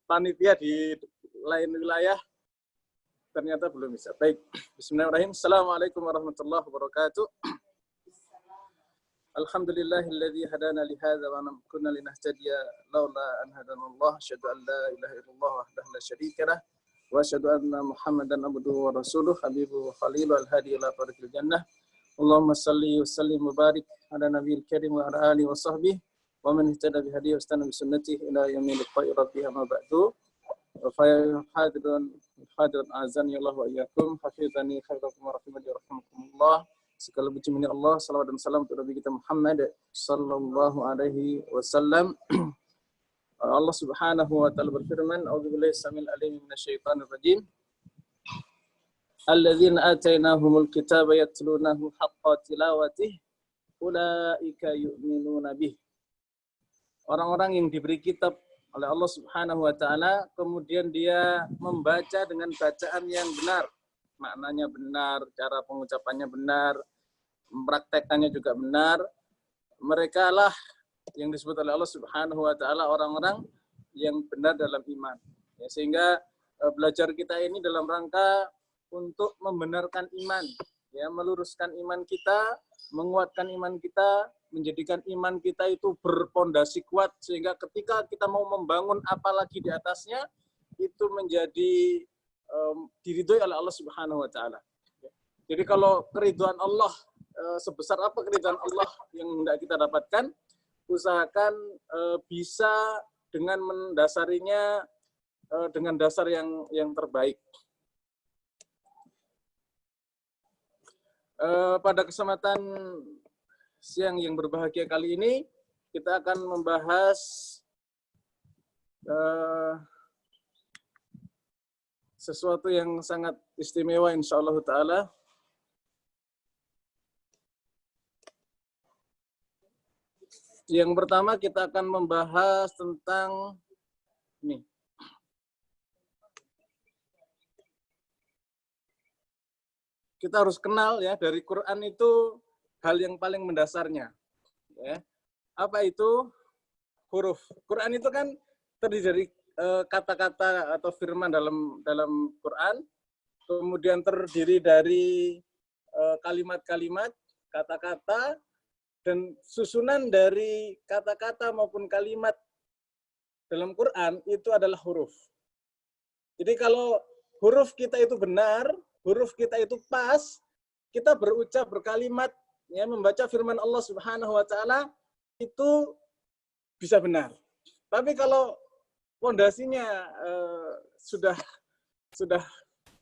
panitia di lain wilayah ternyata belum bisa. Baik, bismillahirrahmanirrahim. Assalamualaikum warahmatullahi wabarakatuh. Alhamdulillahilladzi hadana li hadza wa lam kunna linahtadiya laula an hadanallah. Asyhadu an la ilaha illallah wahdahu la syarika lah wa asyhadu anna Muhammadan abduhu wa rasuluh habibu wa khalilu al-hadi ila tariqil jannah. Allahumma salli wa sallim wa barik ala nabiyil karim wa ala alihi wa sahbihi wa man ihtada bi hadihi wa istana bi sunnatihi ila yaumil qiyamah rabbiha ma ba'du. Fa hadirin azan ya Allah wa iyyakum hafizani khairakum wa rahimani rahimakumullah. Segala puji milik Allah, salawat dan salam untuk Nabi kita Muhammad sallallahu alaihi wasallam. Allah Subhanahu wa taala berfirman, "A'udzubillahi samil alim minasyaitonir rajim. Alladzina atainahumul kitaba yatlunahu haqqa tilawatih, ulaika yu'minuna bih." Orang-orang yang diberi kitab oleh Allah Subhanahu wa taala, kemudian dia membaca dengan bacaan yang benar. Maknanya benar, cara pengucapannya benar, mempraktekannya juga benar. Mereka lah yang disebut oleh Allah Subhanahu wa taala orang-orang yang benar dalam iman. Ya, sehingga belajar kita ini dalam rangka untuk membenarkan iman, ya, meluruskan iman kita, menguatkan iman kita, menjadikan iman kita itu berpondasi kuat sehingga ketika kita mau membangun apalagi di atasnya itu menjadi diridhoi oleh Allah Subhanahu wa taala. Jadi kalau keridhaan Allah, sebesar apa keridhaan Allah yang hendak kita dapatkan, usahakan bisa dengan mendasarinya dengan dasar yang terbaik. Pada kesempatan siang yang berbahagia kali ini, kita akan membahas sesuatu yang sangat istimewa insyaallah ta'ala. Yang pertama kita akan membahas tentang ini. Kita harus kenal ya, dari Quran itu hal yang paling mendasarnya. Ya. Apa itu? Huruf. Quran itu kan terdiri dari kata-kata atau firman dalam Quran, kemudian terdiri dari kalimat-kalimat, kata-kata, dan susunan dari kata-kata maupun kalimat dalam Quran itu adalah huruf. Jadi kalau huruf kita itu benar, huruf kita itu pas, kita berucap, berkalimat, ya, membaca firman Allah Subhanahu wa taala itu bisa benar. Tapi kalau pondasinya sudah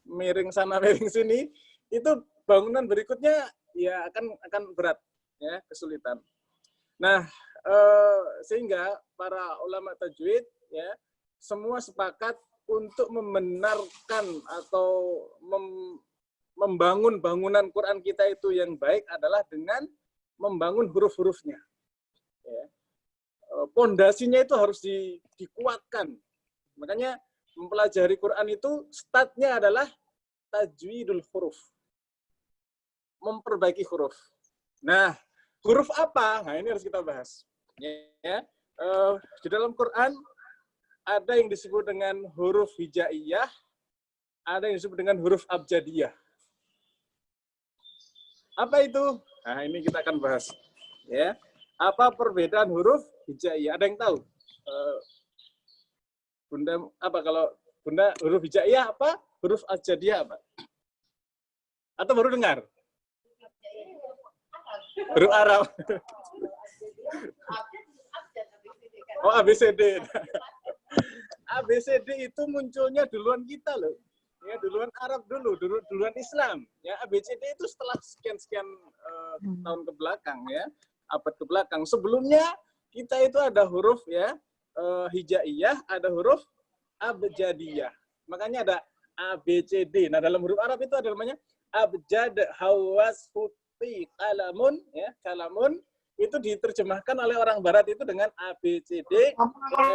miring sana miring sini, itu bangunan berikutnya ya akan berat, ya, kesulitan. Nah, sehingga para ulama tajwid ya semua sepakat untuk membenarkan atau membangun bangunan Quran kita itu yang baik adalah dengan membangun huruf-hurufnya. Ya. Pondasinya itu harus dikuatkan. Makanya mempelajari Quran itu startnya adalah tajwidul huruf. Memperbaiki huruf. Nah, huruf apa? Nah, ini harus kita bahas. Ya. Di dalam Quran ada yang disebut dengan huruf hijaiyah, ada yang disebut dengan huruf abjadiyah. Apa itu? Nah, ini kita akan bahas. Ya. Apa perbedaan huruf hijaiyah? Ada yang tahu? Bunda, apa kalau Bunda huruf hijaiyah apa? Huruf abjadiyah apa? Atau baru dengar? Huruf Arab. Oh, ABCD. ABCD itu munculnya duluan kita loh. Ya, duluan Arab duluan Islam. Ya, ABCD itu setelah sekian tahun ke belakang ya, abad ke belakang. Sebelumnya kita itu ada huruf ya, hijaiyah, ada huruf abjadiyah. Makanya ada ABCD. Nah, dalam huruf Arab itu ada namanya abjad, hawas, futi, kalamun ya, kalamun. Itu diterjemahkan oleh orang barat itu dengan A, B, C, D, E,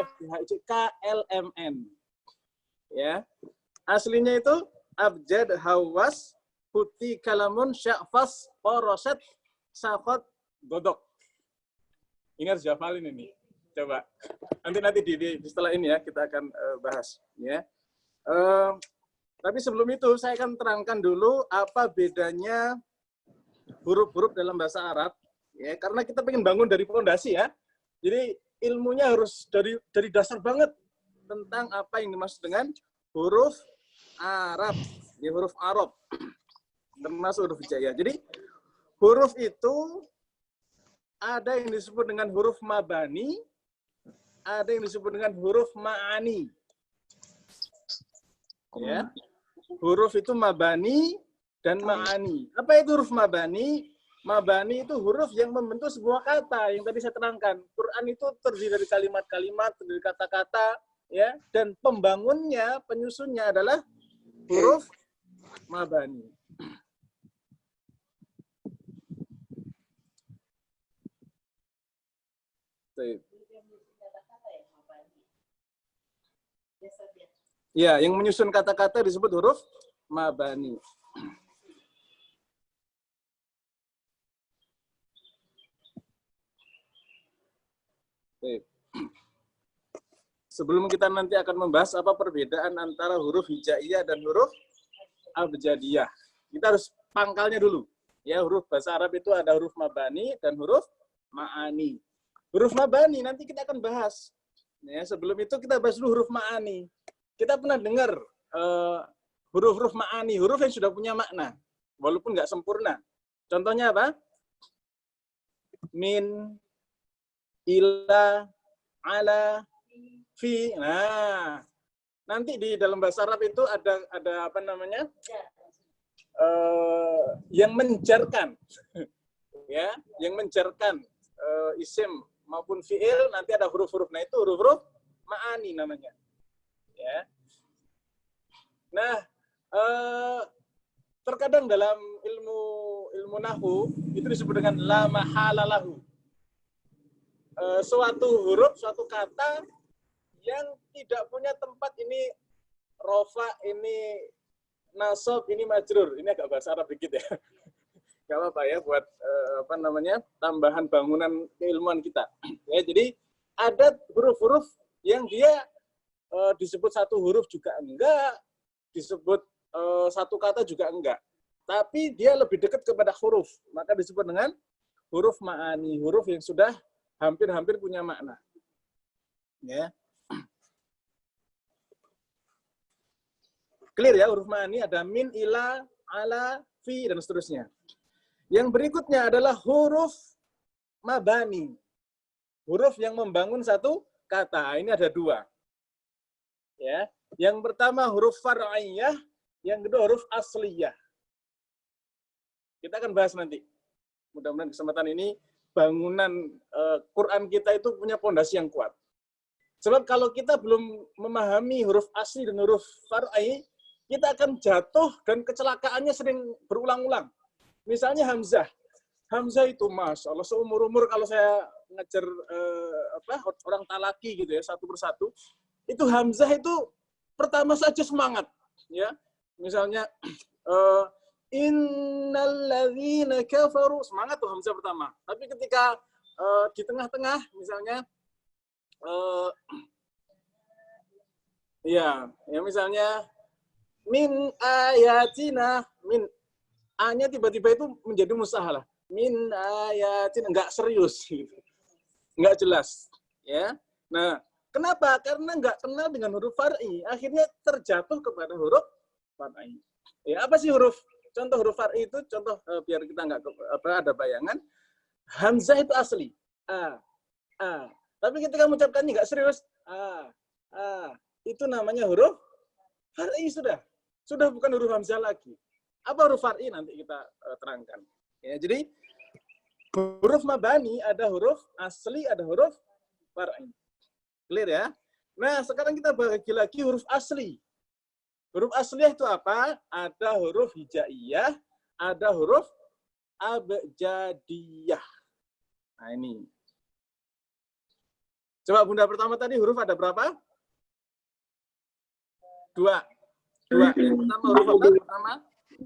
F, G, H, I, J, K, L, M, N. Ya. Aslinya itu abjad, hawas, putih, kalamun, sya'fas, poroset, safat, godok. Ingat hafalin ini. Coba. Nanti setelah ini ya kita akan bahas ya. Tapi sebelum itu saya akan terangkan dulu apa bedanya huruf-huruf dalam bahasa Arab ya, karena kita pengen bangun dari fondasi ya. Jadi ilmunya harus dari dasar banget tentang apa yang dimaksud dengan huruf Arab, ya, huruf Arab, termasuk huruf hijaiyah. Jadi huruf itu ada yang disebut dengan huruf mabani, ada yang disebut dengan huruf ma'ani. Ya. Huruf itu mabani dan ma'ani. Apa itu huruf mabani? Mabani itu huruf yang membentuk sebuah kata yang tadi saya terangkan. Quran itu terdiri dari kalimat-kalimat, terdiri dari kata-kata, ya, dan pembangunnya, penyusunnya adalah huruf mabani. Ya, yang menyusun kata-kata disebut huruf mabani. Sebelum kita nanti akan membahas apa perbedaan antara huruf hijaiyah dan huruf abjadiyah, kita harus pangkalnya dulu. Ya, huruf bahasa Arab itu ada huruf mabani dan huruf ma'ani. Huruf mabani nanti kita akan bahas. Ya, sebelum itu kita bahas dulu huruf ma'ani. Kita pernah dengar huruf-huruf ma'ani, huruf yang sudah punya makna, walaupun nggak sempurna. Contohnya apa? Min, ila, ala, fi. Nah, nanti di dalam bahasa Arab itu ada apa namanya? Yang menjarkan. Ya, yang menjarkan isim maupun fi'il, nanti ada huruf-huruf. Nah, itu huruf-huruf ma'ani namanya. Ya. Nah, terkadang dalam ilmu nahwu itu disebut dengan la mahalalahu. Suatu huruf, suatu kata yang tidak punya tempat, ini rofa, ini nasab, ini majrur. Ini agak bahasa Arab dikit ya. Gak apa-apa ya buat apa namanya, tambahan bangunan keilmuan kita. Ya, jadi ada huruf-huruf yang dia disebut satu huruf juga enggak, disebut satu kata juga enggak. Tapi dia lebih dekat kepada huruf, maka disebut dengan huruf ma'ani, huruf yang sudah hampir-hampir punya makna. Ya. Clear ya, huruf ma'ani ada min, ila, ala, fi, dan seterusnya. Yang berikutnya adalah huruf mabani. Huruf yang membangun satu kata. Ini ada dua. Ya, yang pertama huruf far'iyah, yang kedua huruf asliyah. Kita akan bahas nanti. Mudah-mudahan kesempatan ini bangunan Quran kita itu punya pondasi yang kuat. Sebab kalau kita belum memahami huruf asli dan huruf far'i, kita akan jatuh dan kecelakaannya sering berulang-ulang. Misalnya hamzah. Hamzah itu, Masya Allah, seumur-umur kalau saya ngajar orang talaki gitu ya, satu persatu, itu hamzah itu pertama saja semangat, ya. Misalnya innalladzina kafaru, semangat tuh hamzah pertama. Tapi ketika di tengah-tengah misalnya ya misalnya min ayatina, min a-nya tiba-tiba itu menjadi musahalah. Min ayatin, enggak serius gitu. Enggak jelas, ya. Nah, kenapa? Karena enggak kenal dengan huruf far'i, akhirnya terjatuh kepada huruf far'i. Ya, apa sih huruf? Contoh huruf far'i itu, contoh biar kita enggak ada bayangan. Hamzah itu asli, a. Tapi ketika mengucapkannya enggak serius, itu namanya huruf far'i sudah. Sudah bukan huruf hamzah lagi. Apa huruf far'i nanti kita terangkan. Ya, jadi huruf mabani ada huruf asli, ada huruf far'i. Clear ya? Nah, sekarang kita bagi lagi huruf asli. Huruf asli itu apa? Ada huruf hijaiyah, ada huruf abjadiyah. Nah, ini. Coba Bunda pertama tadi huruf ada berapa? Dua. Yang pertama huruf apa? Pertama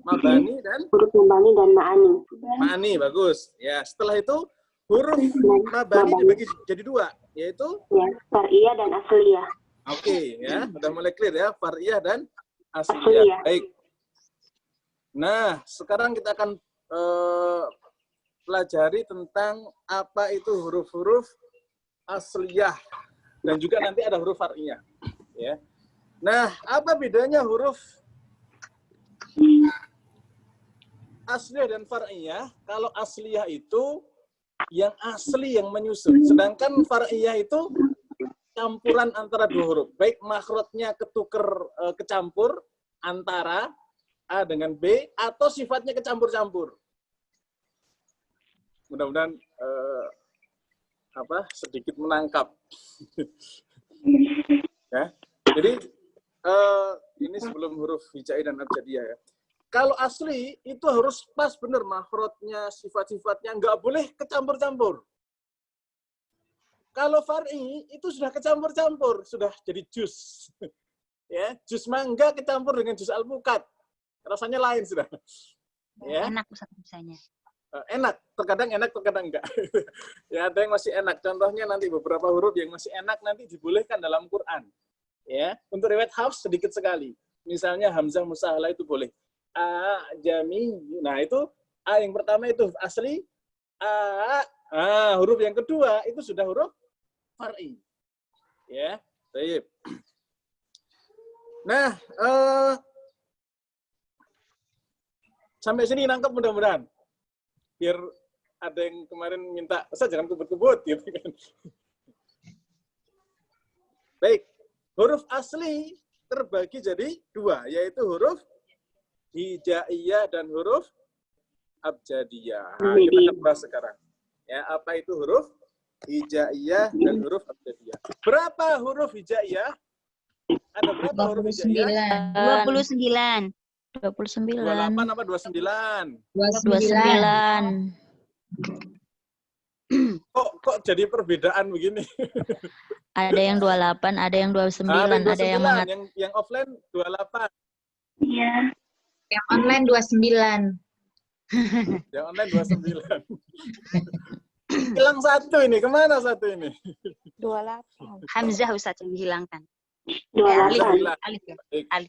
mabani dan huruf mabani dan ma'ani. Ma'ani, bagus. Ya, setelah itu huruf mabani dibagi jadi dua. yaitu Ya, far'iyah dan asliyah. Oke, ya, udah mulai clear ya, far'iyah dan asliyah. Asliyah. Baik. Nah, sekarang kita akan pelajari tentang apa itu huruf-huruf asliyah dan juga nanti ada huruf far'iyah. Ya. Nah, apa bedanya huruf asliyah dan far'iyah? Kalau asliyah itu yang asli yang menyusun, sedangkan far'iyah itu campuran antara dua huruf, baik makhrajnya kecampur antara A dengan B atau sifatnya kecampur-campur. Mudah-mudahan sedikit menangkap. Ya. Jadi ini sebelum huruf hijaiyah dan abjadiyah ya. Kalau asli itu harus pas benar makhrajnya, sifat-sifatnya, nggak boleh kecampur-campur. Kalau far'i itu sudah kecampur-campur, sudah jadi jus. Ya, jus mangga kecampur dengan jus alpukat. Rasanya lain sudah. Ya. Enak Ustaz misalnya. Enak, terkadang enak, terkadang enggak. Ya, ada yang masih enak. Contohnya nanti beberapa huruf yang masih enak nanti dibolehkan dalam Quran. Ya, untuk riwayat Hafs sedikit sekali. Misalnya hamzah musahalah itu boleh. A jami. Nah, itu A yang pertama itu asli. Huruf yang kedua itu sudah huruf far'i. Ya, baik. Nah, sampai sini nangkep mudah-mudahan. Biar ada yang kemarin minta, Ustaz jangan kebut-kebut gitu kan. Baik, huruf asli terbagi jadi dua, yaitu huruf hijaiyah dan huruf abjadiyah. Nah, kita akan bahas sekarang. Ya, apa itu huruf hijaiyah dan huruf abjadiyah? Berapa huruf hijaiyah? Ada berapa huruf hijaiyah? 29. 28 apa 29? 29. Kok jadi perbedaan begini? Ada yang 28, ada yang 29, ada yang mengatakan yang offline 28. Iya. Yang online 29. Yang online 29. Hilang satu ini, kemana satu ini? 28. Hamzah Ustaz yang dihilangkan. Alif. Alif ya. Baik.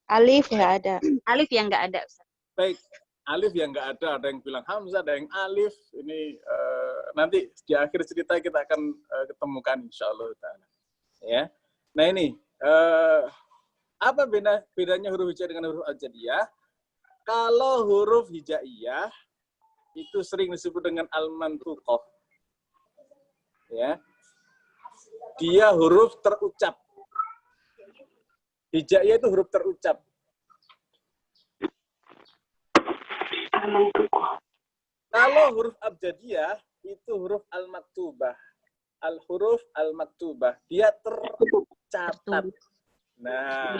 Alif nggak ada. Alif yang nggak ada Ustaz. Baik, alif yang nggak ada yang bilang hamzah, ada yang alif. Ini nanti di akhir cerita kita akan ketemukan insyaallah ta'ala. Ya. Nah ini, apa bedanya huruf hijaiyah dengan huruf abjadiyah? Kalau huruf hijaiyah itu sering disebut dengan al-mantuqah. Ya. Dia huruf terucap. Hijaiyah itu huruf terucap. Kalau huruf abjadiyah itu huruf al-maktubah. Al-huruf al-maktubah. Dia tercatat. Nah.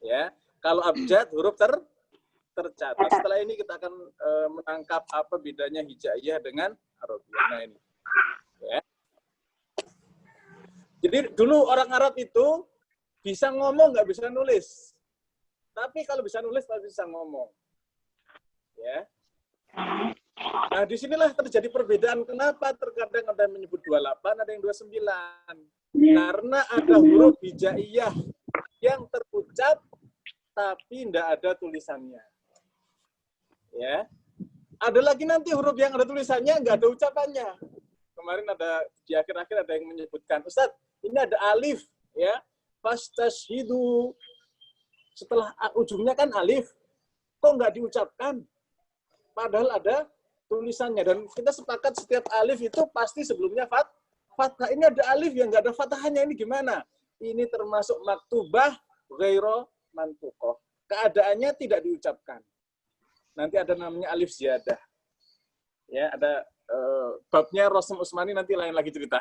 Ya. Kalau abjad huruf tercatat. Setelah ini kita akan menangkap apa bedanya hijaiyah dengan arabiyah. Nah ini. Ya. Jadi dulu orang Arab itu bisa ngomong, nggak bisa nulis. Tapi kalau bisa nulis, pasti bisa ngomong. Ya. Nah, disinilah terjadi perbedaan. Kenapa terkadang ada yang menyebut 28, ada yang 29. Karena ada huruf hijaiyah yang terucap, tapi tidak ada tulisannya. Ya. Ada lagi nanti huruf yang ada tulisannya, nggak ada ucapannya. Kemarin ada, di akhir-akhir ada yang menyebutkan, Ustaz, ini ada alif, ya. Fastashhidu. Setelah ujungnya kan alif, kok nggak diucapkan? Padahal ada tulisannya. Dan kita sepakat setiap alif itu pasti sebelumnya fathah. Ini ada alif yang nggak ada fathahnya, ini gimana? Ini termasuk maktubah ghairo mantuqah. Keadaannya tidak diucapkan. Nanti ada namanya alif ziyadah. Ya, ada babnya Rasul Utsmani nanti lain lagi cerita.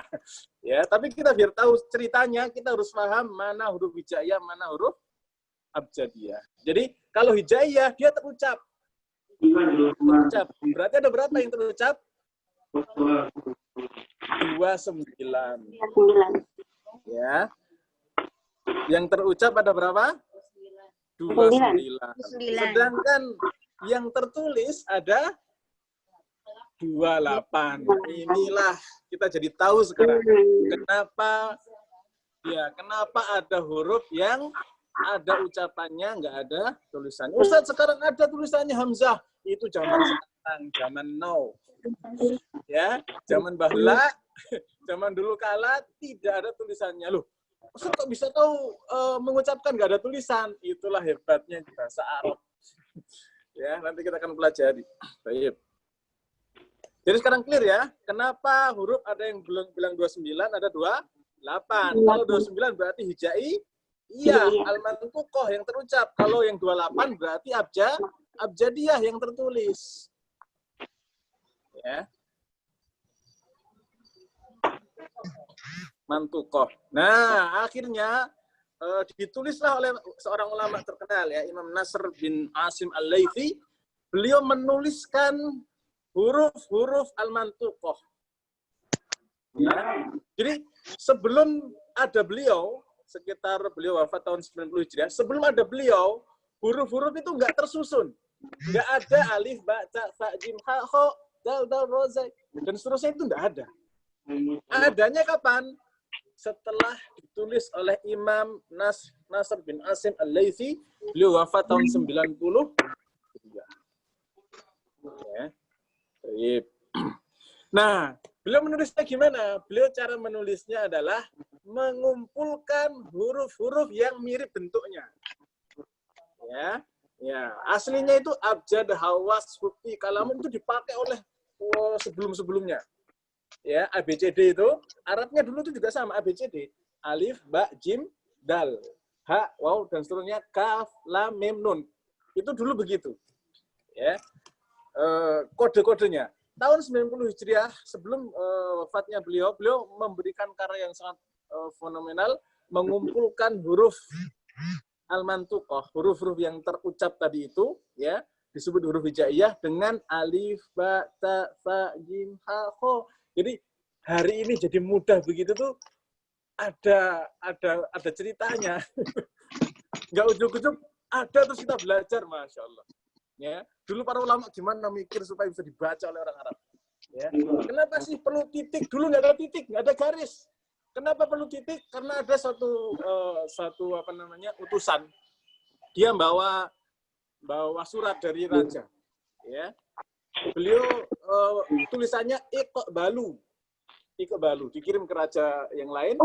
Ya, tapi kita biar tahu ceritanya, kita harus paham mana huruf hijaiyah, mana huruf abjadiyah. Jadi kalau hijaiyah dia terucap. Berarti ada berapa yang terucap? 29. Ya. Yang terucap ada berapa? 29. Sedangkan yang tertulis ada 28. Inilah kita jadi tahu sekarang kenapa ada huruf yang ada ucapannya, nggak ada tulisannya. Ustaz, sekarang ada tulisannya hamzah. Itu zaman sekarang, zaman now. Ya, zaman bahla, zaman dulu kala tidak ada tulisannya. Loh, Ustaz kok bisa tahu mengucapkan nggak ada tulisan? Itulah hebatnya bahasa Arab. Ya, nanti kita akan pelajari. Baik. Jadi sekarang clear ya, kenapa huruf ada yang bilang 29, ada 28. Kalau 29 berarti hijai, iya, al-mantuqah yang terucap. Kalau yang 28 berarti abjadiyah yang tertulis. Ya. Mantuqah. Nah, akhirnya ditulislah oleh seorang ulama terkenal ya, Imam Nasr bin Asim Al-Laythi. Beliau menuliskan huruf-huruf al-mantuqah. Ya. Jadi sebelum ada beliau, sekitar beliau wafat tahun 90 Hijriah, sebelum ada beliau, huruf-huruf itu nggak tersusun. Nggak ada alif, ba, ta, fa, jim, ha, kho, dal, dal, ro, zai, dan seterusnya itu nggak ada. Adanya kapan? Setelah ditulis oleh Imam Nasr bin Asim Al-Laythi, beliau wafat tahun 90. Ya. Nah, beliau menulisnya gimana? Beliau cara menulisnya adalah mengumpulkan huruf-huruf yang mirip bentuknya. Ya, aslinya itu abjad, hawas, hukti, kalamun itu dipakai oleh sebelum-sebelumnya. Ya, ABCD itu Arabnya dulu itu juga sama, ABCD. Alif, ba, jim, dal, ha, waw, dan seterusnya, kaf, lam, mim, nun. Itu dulu begitu. Ya. Kode-kodenya. Tahun 90 Hijriah, sebelum wafatnya beliau memberikan karya yang sangat fenomenal, mengumpulkan huruf al-mantuqah, huruf-huruf yang terucap tadi itu, ya, disebut huruf hijaiyah dengan alif, ba, ta, fa, jim, ha, kho. Jadi hari ini jadi mudah begitu tuh ada ceritanya. Nggak ujuk-ujuk, ada terus kita belajar, Masya Allah. Ya, dulu para ulama gimana mikir supaya bisa dibaca oleh orang Arab. Ya. Kenapa sih perlu titik? Dulu nggak ada titik, nggak ada garis. Kenapa perlu titik? Karena ada satu utusan. Dia bawa surat dari raja. Ya. Beliau tulisannya Iqbalu dikirim ke raja yang lain.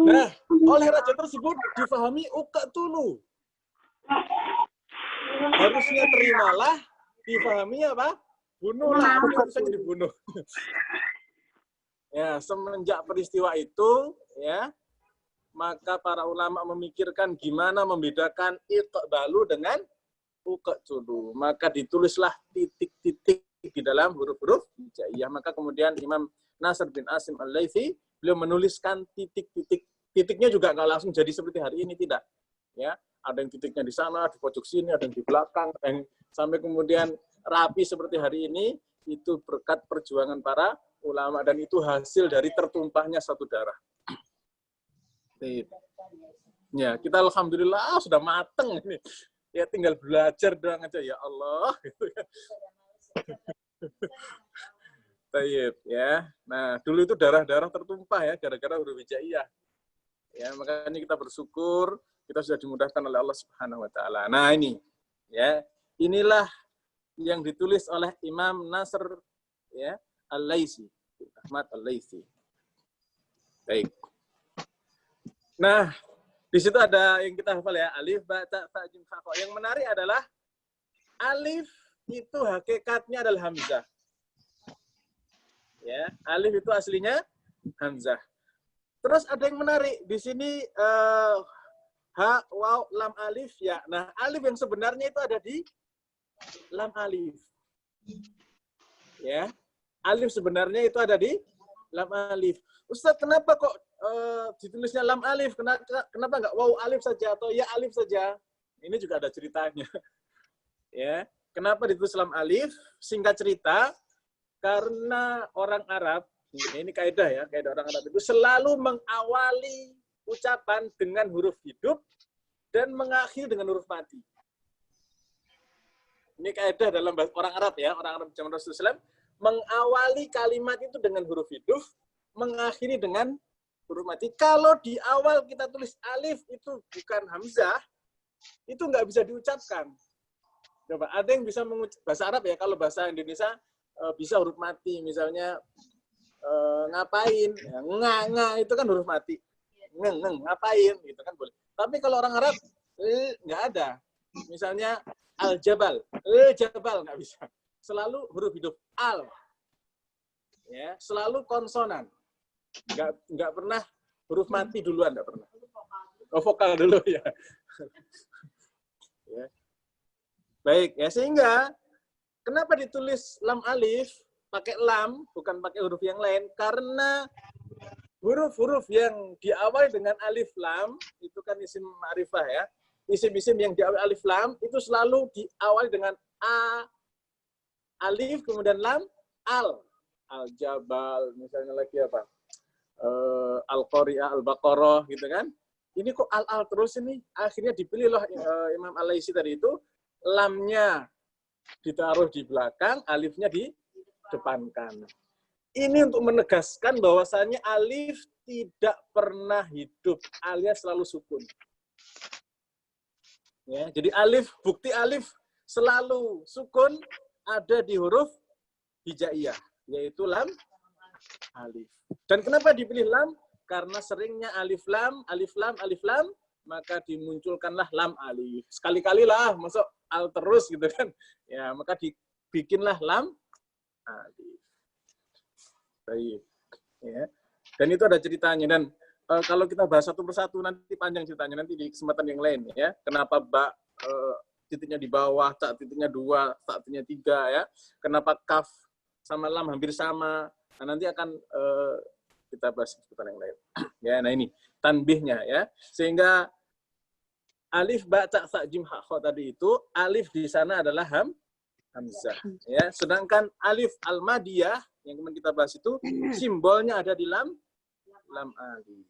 Nah, oleh raja tersebut difahami uqtulu. Harusnya terimalah, difahami apa? Bunuhlah, harusnya dibunuh. Ya, semenjak peristiwa itu, ya, maka para ulama memikirkan gimana membedakan iqbalu dengan uqtulu. Maka ditulislah titik-titik di dalam huruf-huruf hijaiyah. Maka kemudian Imam Nasr bin Asim Al-Laythi, beliau menuliskan titik-titik. Titiknya juga nggak langsung jadi seperti hari ini, tidak. Ya, ada yang titiknya di sana, di pojok sini, ada yang di belakang, dan sampai kemudian rapi seperti hari ini, itu berkat perjuangan para ulama, dan itu hasil dari tertumpahnya satu darah. Ya, kita alhamdulillah sudah mateng ini. Ya tinggal belajar doang aja, ya Allah. Tayyib, ya. Nah, dulu itu darah-darah tertumpah ya, gara-gara huruf hijaiyah. Ya, makanya kita bersyukur kita sudah dimudahkan oleh Allah Subhanahu wa taala. Nah, ini ya, inilah yang ditulis oleh Imam Nasr ya, Al-Laythi, Ahmad Al-Laythi. Baik. Nah, di situ ada yang kita hafal ya, alif, ba, ta, fa, jim, ha, kho. Yang menarik adalah alif itu hakikatnya adalah hamzah. Ya, alif itu aslinya hamzah. Terus ada yang menarik di sini ha, waw, lam, alif, ya. Nah, alif yang sebenarnya itu ada di lam alif. Ya. Alif sebenarnya itu ada di lam alif. Ustaz, kenapa kok ditulisnya lam alif? Kenapa nggak waw alif saja atau ya alif saja? Ini juga ada ceritanya. Ya. Kenapa ditulis lam alif? Singkat cerita, karena orang Arab, ini kaidah ya, kaidah orang Arab itu selalu mengawali ucapan dengan huruf hidup dan mengakhiri dengan huruf mati. Ini kaidah dalam orang Arab ya, orang Arab zaman Rasulullah SAW, mengawali kalimat itu dengan huruf hidup, mengakhiri dengan huruf mati. Kalau di awal kita tulis alif itu bukan hamzah, itu nggak bisa diucapkan. Coba, ada yang bisa mengucap bahasa Arab ya, kalau bahasa Indonesia bisa huruf mati, misalnya ngapain, ya, nga itu kan huruf mati, ngeng ngapain, gitu kan boleh. Tapi kalau orang Arab nggak ada, misalnya al-jabal, jabal nggak bisa. Selalu huruf hidup al, ya, selalu konsonan, nggak pernah huruf mati duluan, nggak pernah. Oh, vokal dulu ya. Ya. Baik, ya sehingga kenapa ditulis lam alif pakai lam bukan pakai huruf yang lain? Karena huruf-huruf yang diawali dengan alif lam itu kan isim ma'rifah ya. Isim-isim yang diawali alif lam itu selalu diawali dengan a, alif kemudian lam, al. Al-jabal, misalnya lagi apa? Al-Qari'ah, Al-Baqarah gitu kan. Ini kok al-al terus ini? Akhirnya dipilih loh Imam Al-Laisi tadi itu, lamnya ditaruh di belakang, alifnya didepankan. Ini untuk menegaskan bahwasannya alif tidak pernah hidup, alias selalu sukun. Ya, jadi alif, bukti alif selalu sukun ada di huruf hijaiyah, yaitu lam, alif. Dan kenapa dipilih lam? Karena seringnya alif lam, maka dimunculkanlah lam alif. Sekali-kali lah, masuk al terus gitu kan. Ya, maka dibikinlah lam alif. Baik. Ya. Dan itu ada ceritanya. Dan kalau kita bahas satu persatu nanti panjang ceritanya, nanti di kesempatan yang lain ya. Kenapa titiknya di bawah, tak titiknya 2, tak titiknya 3 ya. Kenapa kaf sama lam hampir sama. Nah, nanti akan kita bahas di kesempatan yang lain. Ya, nah ini tanbihnya ya. Sehingga alif ba ta sa jim ha kha tadi itu alif di sana adalah hamzah ya. Sedangkan alif al-madiyah yang kemarin kita bahas itu simbolnya ada di lam alif.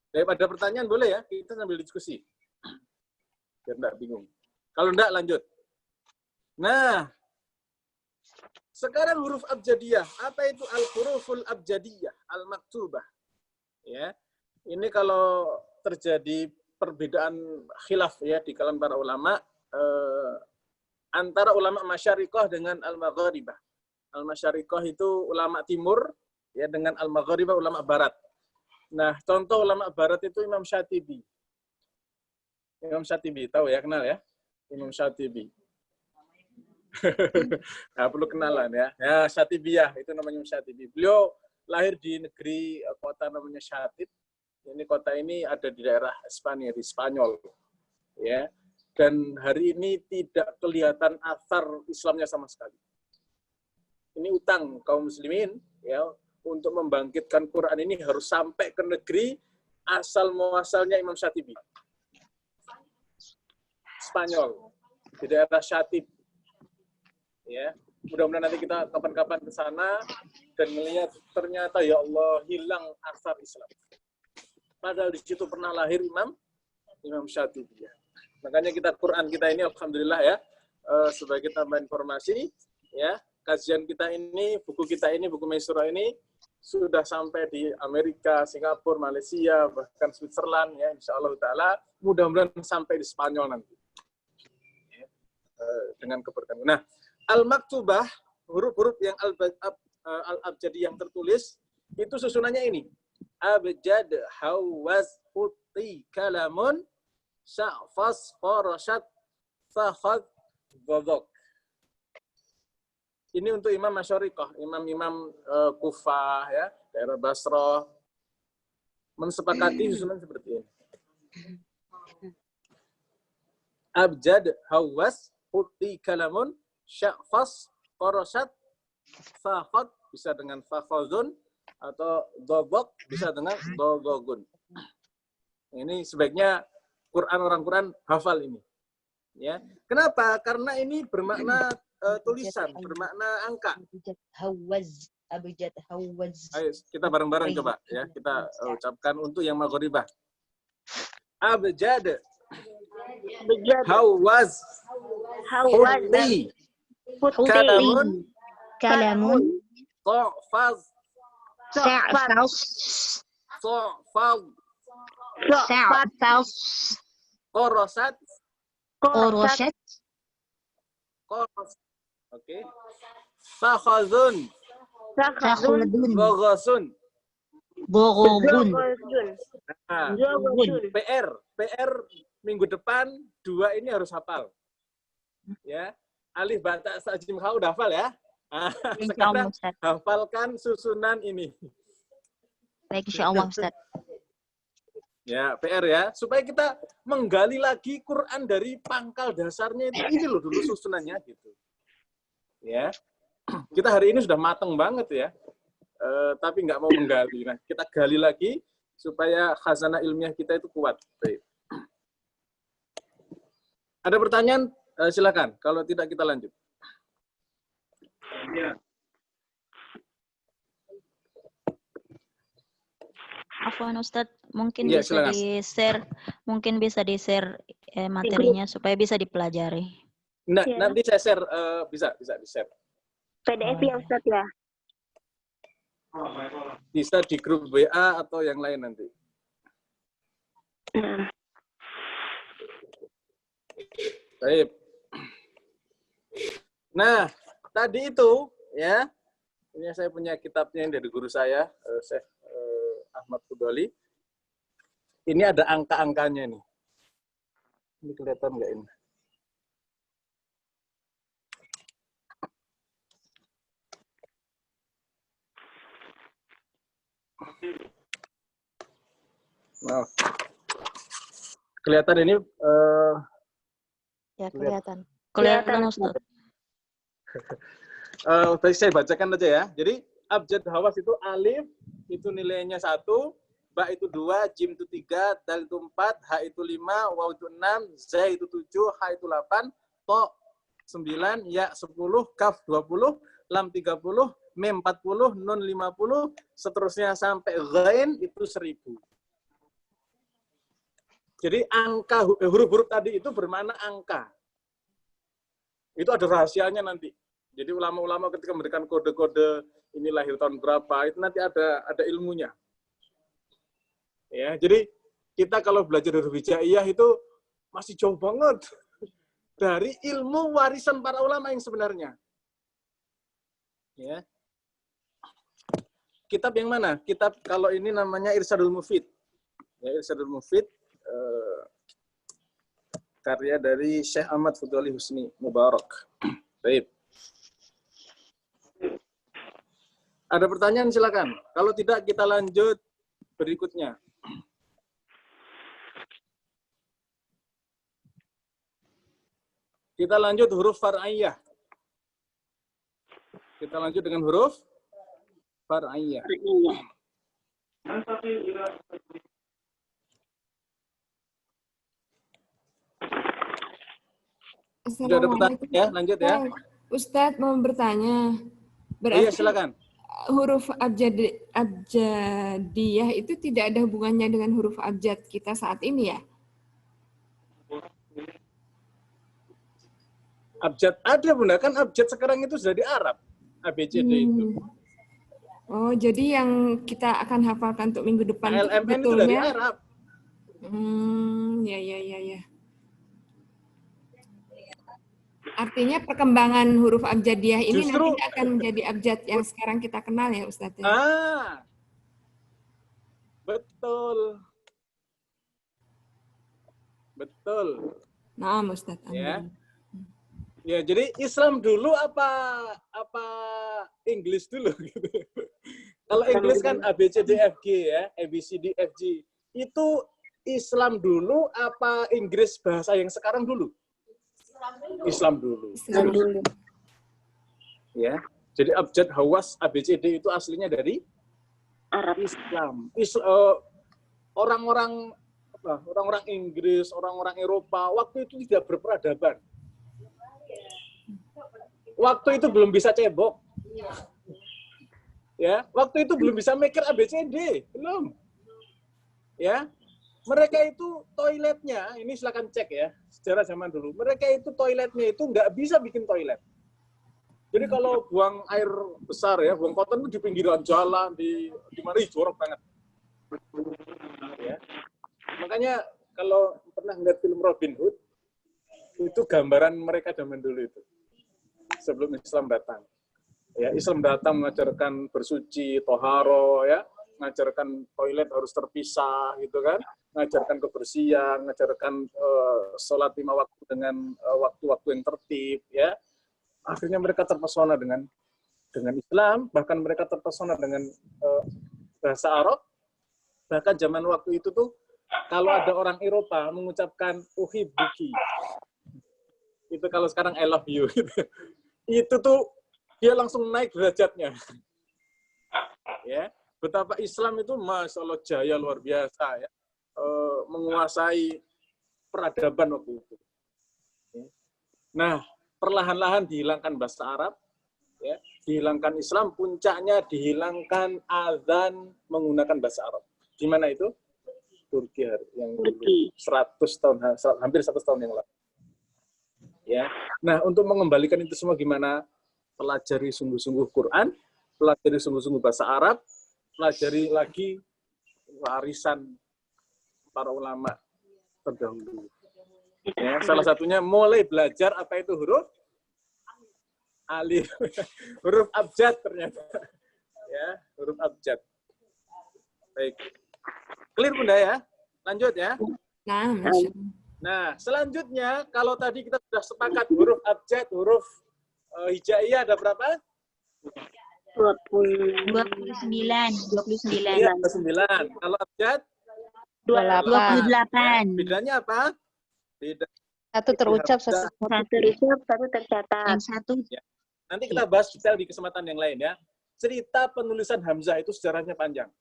Daripada pertanyaan boleh ya, kita sambil diskusi. Biar enggak bingung. Kalau enggak lanjut. Nah, sekarang huruf abjadiyah. Apa itu al-huruful abjadiyah, al-maktubah? Ya. Ini kalau terjadi perbedaan khilaf ya di kalangan para ulama antara ulama masyariqah dengan al-maghribah. Al-masyariqah itu ulama timur ya dengan al-maghribah ulama barat. Nah, contoh ulama barat itu Imam Syatibi. Imam Syatibi, tahu ya, kenal ya? Imam Syatibi. Nah, perlu kenalan ya. Ya, Syatibiyah, itu namanya Imam Syatibi. Beliau lahir di negeri kota namanya Syatib. Ini kota ini ada di daerah Spanyol, di Spanyol. Ya. Dan hari ini tidak kelihatan asar Islamnya sama sekali. Ini utang kaum muslimin ya. Untuk membangkitkan Quran ini harus sampai ke negeri asal muasalnya Imam Syatibi. Spanyol, di daerah Syatib. Ya, mudah-mudahan nanti kita kapan-kapan ke sana dan melihat ternyata ya Allah hilang asar Islam. Padahal di situ pernah lahir Imam Syatibi. Makanya Quran kita ini alhamdulillah ya sebagai tambahan informasi ya. Kajian kita ini, buku kita ini, buku Maisura ini sudah sampai di Amerika, Singapura, Malaysia, bahkan Switzerland ya, insyaallah taala. Mudah-mudahan sampai di Spanyol nanti. Ya, dengan keberkahan. Nah, al-maktubah, huruf-huruf yang al-abjadi yang tertulis itu susunannya ini. Abjad, hawaz, uti, kalamun, sya'fas, farashat, fakhad, godok. Ini untuk imam masyariqah, imam-imam Kufah, ya, daerah Basrah, mensepakati susunan seperti ini. Abjad, hawas, uti, kalamun, sya'fas, farashat, fakhad, bisa dengan fakhazun, atau dobok, bisa dengan dogogun. Ini sebaiknya orang Quran hafal ini. Ya. Kenapa? Karena ini bermakna tulisan, bermakna angka. Abjad hawaz. Ayo kita bareng-bareng coba ya, kita ucapkan untuk yang maghribah. Abjad Abjad. Hawaz. Hawaz. Huti. Putih. Kalamun. Kalamun. To'faz. Sa'fas. To'faz. Sa'fas. Korosat. Korosat. Koros. Oke. Sakhazun. Sakhadun. Sakhladun. Gogosun. Gorogun. Zogosun. Nah, Zogosun. PR minggu depan 2 ini harus hafal. Ya. Alif, ba, ta, sa, jim, kha udah hafal ya? Nah, Insyaallah sekarang Ustaz. hafalkan susunan ini. Baik insyaallah Ustaz. Ya, PR ya. Supaya kita menggali lagi Quran dari pangkal dasarnya itu. Ini loh dulu susunannya gitu. Ya. Kita hari ini sudah mateng banget ya. Tapi nggak mau menggali. Nah, kita gali lagi supaya khazanah ilmiah kita itu kuat. Baik. Ada pertanyaan? Silakan. Kalau tidak kita lanjut. Afwan Ustaz, mungkin Iya, bisa silakan. bisa di-share materinya supaya bisa dipelajari. Nah, Ya. nanti saya share, bisa di-share. PDF ya Ustaz ya. Bisa di grup WA atau yang lain nanti. Nah, Baik. Nah, tadi itu ya, ini saya punya kitabnya dari guru saya, Syekh Ahmad Fudoli. Ini ada angka-angkanya nih. Ini kelihatan nggak ini? Maaf. Kelihatan ini Ya, kelihatan. Kelihatan Ustaz. Tadi saya bacakan aja ya. Jadi abjad hawas itu alif itu nilainya 1, ba itu 2, jim itu 3, dal itu 4, ha itu 5, waw itu 6, zai itu 7, ha itu 8, to 9, ya 10, kaf 20, lam 30, mim 40, nun 50, seterusnya sampai ghain itu 1000. Jadi angka huruf-huruf tadi itu bermakna angka. Itu ada rahasianya nanti. Jadi ulama-ulama ketika memberikan kode-kode ini lahir tahun berapa, itu nanti ada ilmunya. Ya, jadi kita kalau belajar huruf hijaiyah itu masih jauh banget dari ilmu warisan para ulama yang sebenarnya. Ya. Kitab yang mana? Kitab kalau ini namanya Irsyadul Mufid. Ya, Irsyadul Mufid karya dari Syekh Ahmad Fudoli Husni Mubarak. Baik. Ada pertanyaan silakan. Kalau tidak kita lanjut berikutnya. Kita lanjut huruf far'iyah. Kita lanjut dengan huruf far'iyah. Sudah ada pertanyaan ya? Lanjut ya. Ustadz mau bertanya. Iya, silakan. Huruf abjadiyah itu tidak ada hubungannya dengan huruf abjad kita saat ini ya? Abjad ada, Bunda. Kan abjad sekarang itu sudah di Arab. ABCD itu. Oh, jadi yang kita akan hafalkan untuk minggu depan itu LMN itu dari Arab. Ya. Artinya perkembangan huruf abjadiyah ini Justru, nanti akan menjadi abjad yang sekarang kita kenal ya Ustadz? Betul. Nah, Ustadz. Ya. Ya, jadi Islam dulu apa Inggris dulu gitu. Kalau Inggris kan A B C D F G ya, A B C D F G. Itu Islam dulu apa Inggris bahasa yang sekarang dulu? Islam dulu. Ya. Jadi abjad hawas A B C D itu aslinya dari Arab. Islam. Orang-orang Inggris, orang-orang Eropa waktu itu tidak berperadaban. Waktu itu belum bisa cebok. Ya, waktu itu belum bisa mikir ABCD, belum. Ya. mereka itu toiletnya, ini silakan cek ya, sejarah zaman dulu. Mereka itu toiletnya itu nggak bisa bikin toilet. Jadi kalau buang air besar ya, buang kotor itu di pinggiran jalan, di mana jorok banget. Ya. Makanya kalau pernah lihat film Robin Hood, itu gambaran mereka zaman dulu itu. Sebelum Islam datang. Ya, Islam datang mengajarkan bersuci, toharo, ya, mengajarkan toilet harus terpisah, gitu kan, mengajarkan kebersihan, mengajarkan sholat 5 waktu dengan waktu-waktu yang tertib, ya. Akhirnya mereka terpesona dengan Islam, bahkan mereka terpesona dengan bahasa Arab. Bahkan zaman waktu itu tuh, kalau ada orang Eropa mengucapkan uhibbuki, itu kalau sekarang I love you, gitu. Itu tuh dia langsung naik derajatnya. Ya, betapa Islam itu Masya Allah jaya luar biasa ya, menguasai peradaban waktu itu. Nah, perlahan-lahan dihilangkan bahasa Arab, ya, dihilangkan Islam, puncaknya dihilangkan azan menggunakan bahasa Arab. Di mana itu? Turki yang 100 tahun, hampir 100 tahun yang lalu. Ya. Nah, untuk mengembalikan itu semua gimana? Pelajari sungguh-sungguh Quran, pelajari sungguh-sungguh bahasa Arab, pelajari lagi warisan para ulama terdahulu. Ya, salah satunya mulai belajar apa itu huruf alif, huruf abjad ternyata. Ya, huruf abjad. Baik. Clear Bunda ya? Lanjut ya. Nah, Masya Allah. Nah, selanjutnya kalau tadi kita sudah sepakat huruf abjad, huruf hijaiyah ada berapa? 29. 29. Iya, 9. Kalau abjad? 28. Bedanya apa? Beda. Satu terucap, satu Satu risau, satu tercatat. Yang satu Nanti kita bahas detail di kesempatan yang lain ya. Cerita penulisan Hamzah itu sejarahnya panjang.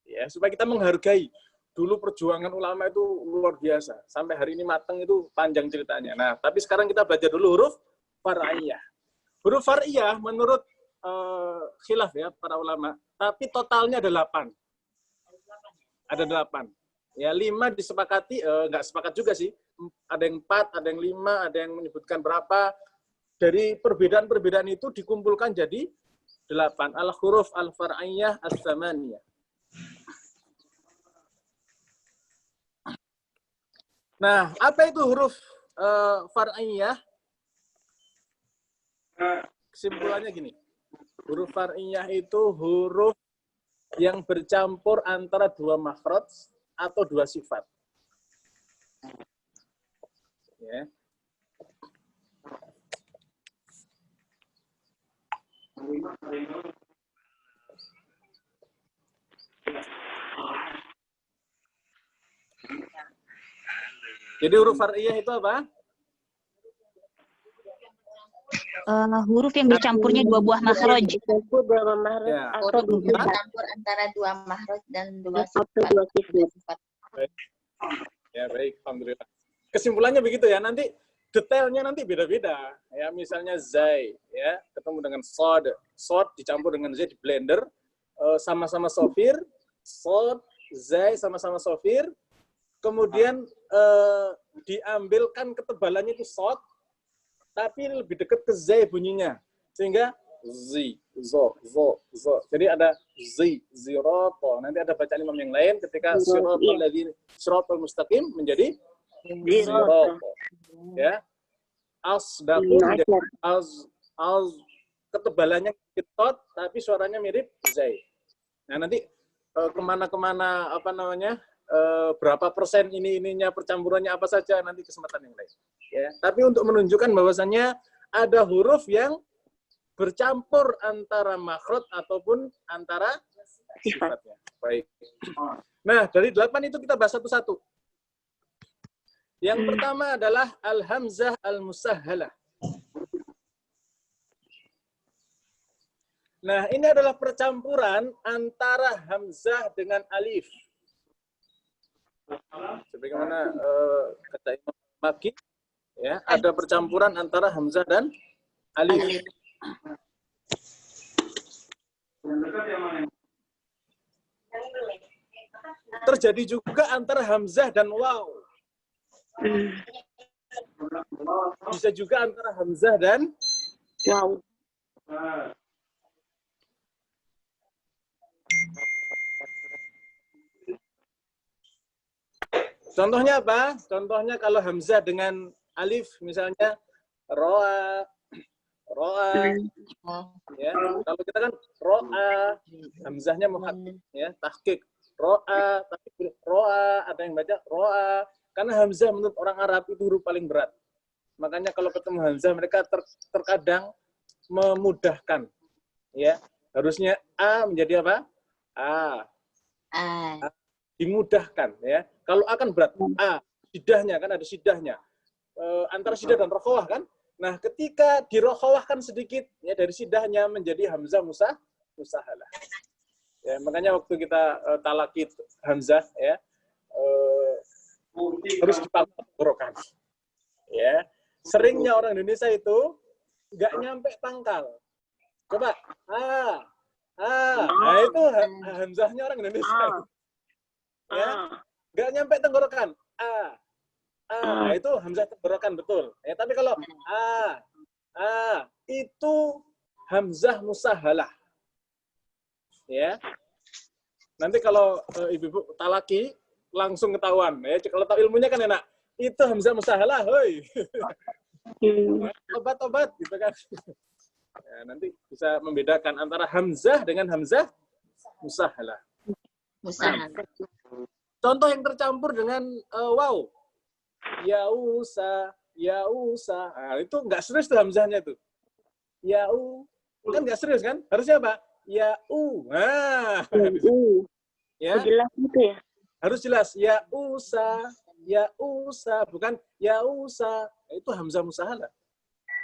Ya, supaya kita menghargai. Dulu perjuangan ulama itu luar biasa. Sampai hari ini mateng itu panjang ceritanya. Nah, tapi sekarang kita belajar dulu huruf far'iyah. Huruf far'iyah menurut khilaf ya para ulama, tapi totalnya ada 8. Ada 8. Ya, 5 disepakati, nggak sepakat juga sih. Ada yang 4, ada yang 5, ada yang menyebutkan berapa. Dari perbedaan-perbedaan itu dikumpulkan jadi 8. Al-huruf al-far'iyah as-samaniyah. Nah, apa itu huruf far'iyah? Kesimpulannya gini. Huruf far'iyah itu huruf yang bercampur antara 2 makhraj atau 2 sifat. Ya. Jadi huruf far'iyah itu apa? huruf yang bercampurnya 2 buah makhraj. Bercampur 2 makhraj Ya. atau 2 sifat. Bercampur antara 2 makhraj dan 2 Atau 2 sifat. Ya, baik. Alhamdulillah. Kesimpulannya begitu ya. Nanti detailnya nanti beda-beda. Ya, misalnya zai, ya, ketemu dengan sod. Sod dicampur dengan zai di blender, sama-sama sofir. Sod, zai sama-sama sofir. Kemudian diambilkan ketebalannya itu sod, tapi lebih dekat ke zai bunyinya. Sehingga zi, zo. Jadi ada zi, ziroto. Nanti ada bacaan imam yang lain ketika sirotol lagi sirotol mustaqim menjadi ziroto. Ya. Asdaqu menjadi ketebalannya kitot, tapi suaranya mirip zai. Nah, nanti kemana-kemana apa namanya, berapa persen ininya percampurannya apa saja nanti kesempatan yang lain. Ya. Tapi untuk menunjukkan bahwasannya ada huruf yang bercampur antara makhraj ataupun antara sifatnya. Baik. Nah, dari 8 itu kita bahas satu-satu. Yang pertama adalah al-hamzah al-musahhalah. Nah, ini adalah percampuran antara hamzah dengan alif. Sebagaimana kata Imam Maki, ya, ada percampuran antara hamzah dan alif. terjadi juga antara hamzah dan waw. Bisa juga antara hamzah dan Wow. contohnya apa? Contohnya kalau hamzah dengan alif misalnya roa, roa, ya. Kalau kita kan roa, hamzahnya muhakkik, ya, tahqiq. Roa, tapi roa, ada yang baca roa. Karena hamzah menurut orang Arab itu huruf paling berat. Makanya kalau ketemu hamzah mereka terkadang memudahkan, ya. Harusnya a menjadi apa? A. Dimudahkan, ya. Kalau akan berat, a, sidahnya kan ada sidahnya. Antara sidah dan rokhawah kan. Nah, ketika dirokhawahkan sedikit, ya dari sidahnya menjadi hamzah musahalah. Ya, makanya waktu kita talaqi hamzah, ya, harus dipangkal. Ya, seringnya orang Indonesia itu nggak nyampe pangkal. Coba, nah itu hamzahnya orang Indonesia. Ya, nggak nyampe tenggorokan. Nah itu hamzah tenggorokan betul. Ya, tapi kalau itu hamzah musahalah. Ya. Nanti kalau ibu-ibu talaki langsung ketahuan. Ya, kalau tahu ilmunya kan enak. Itu hamzah musahalah, hoi. Obat-obat gitu kan. Ya, nanti bisa membedakan antara hamzah dengan hamzah musahalah. Contoh yang tercampur dengan waw. Yausa, yausa. Nah, itu nggak serius tuh hamzahnya tuh. Yau. Kan nggak serius kan? Harusnya apa? Yau. Nah. Ya. Jelas gitu ya? Harus jelas. Yausa, yausa. Bukan yausa. Itu hamzah musahalah.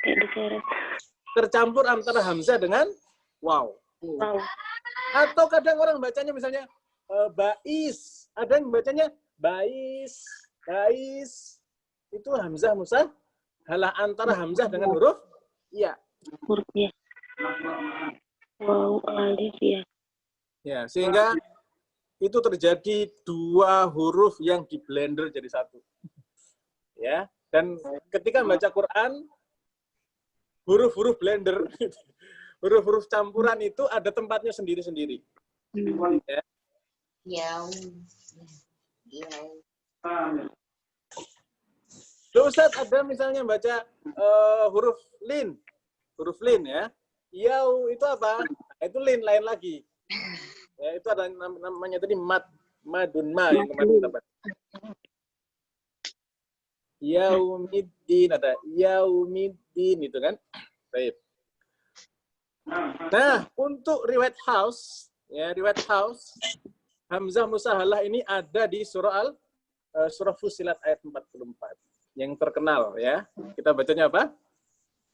Kayak diseret. Tercampur antara hamzah dengan waw. Wow. Atau kadang orang bacanya misalnya bais. Ada yang bacanya bais. Bais. Itu hamzah musahalah antara hamzah dengan huruf iya. Huruf ya. Wow, alif ya. Ya, sehingga itu terjadi dua huruf yang di blender jadi satu. Ya, dan ketika membaca Quran, huruf-huruf blender, huruf-huruf campuran itu ada tempatnya sendiri-sendiri. Ya. Loh, Ustaz, ada misalnya baca huruf lin ya. Yau itu apa? Itu lin lain lagi. Ya, itu ada namanya tadi madun ma yang kemarin kita baca. Yaumiddin ada yaumiddin itu kan. Baik. Nah, untuk riwayat Haus, ya riwayat Haus, hamzah musahalah ini ada di surah Fussilat ayat 44 yang terkenal ya. Kita bacanya apa?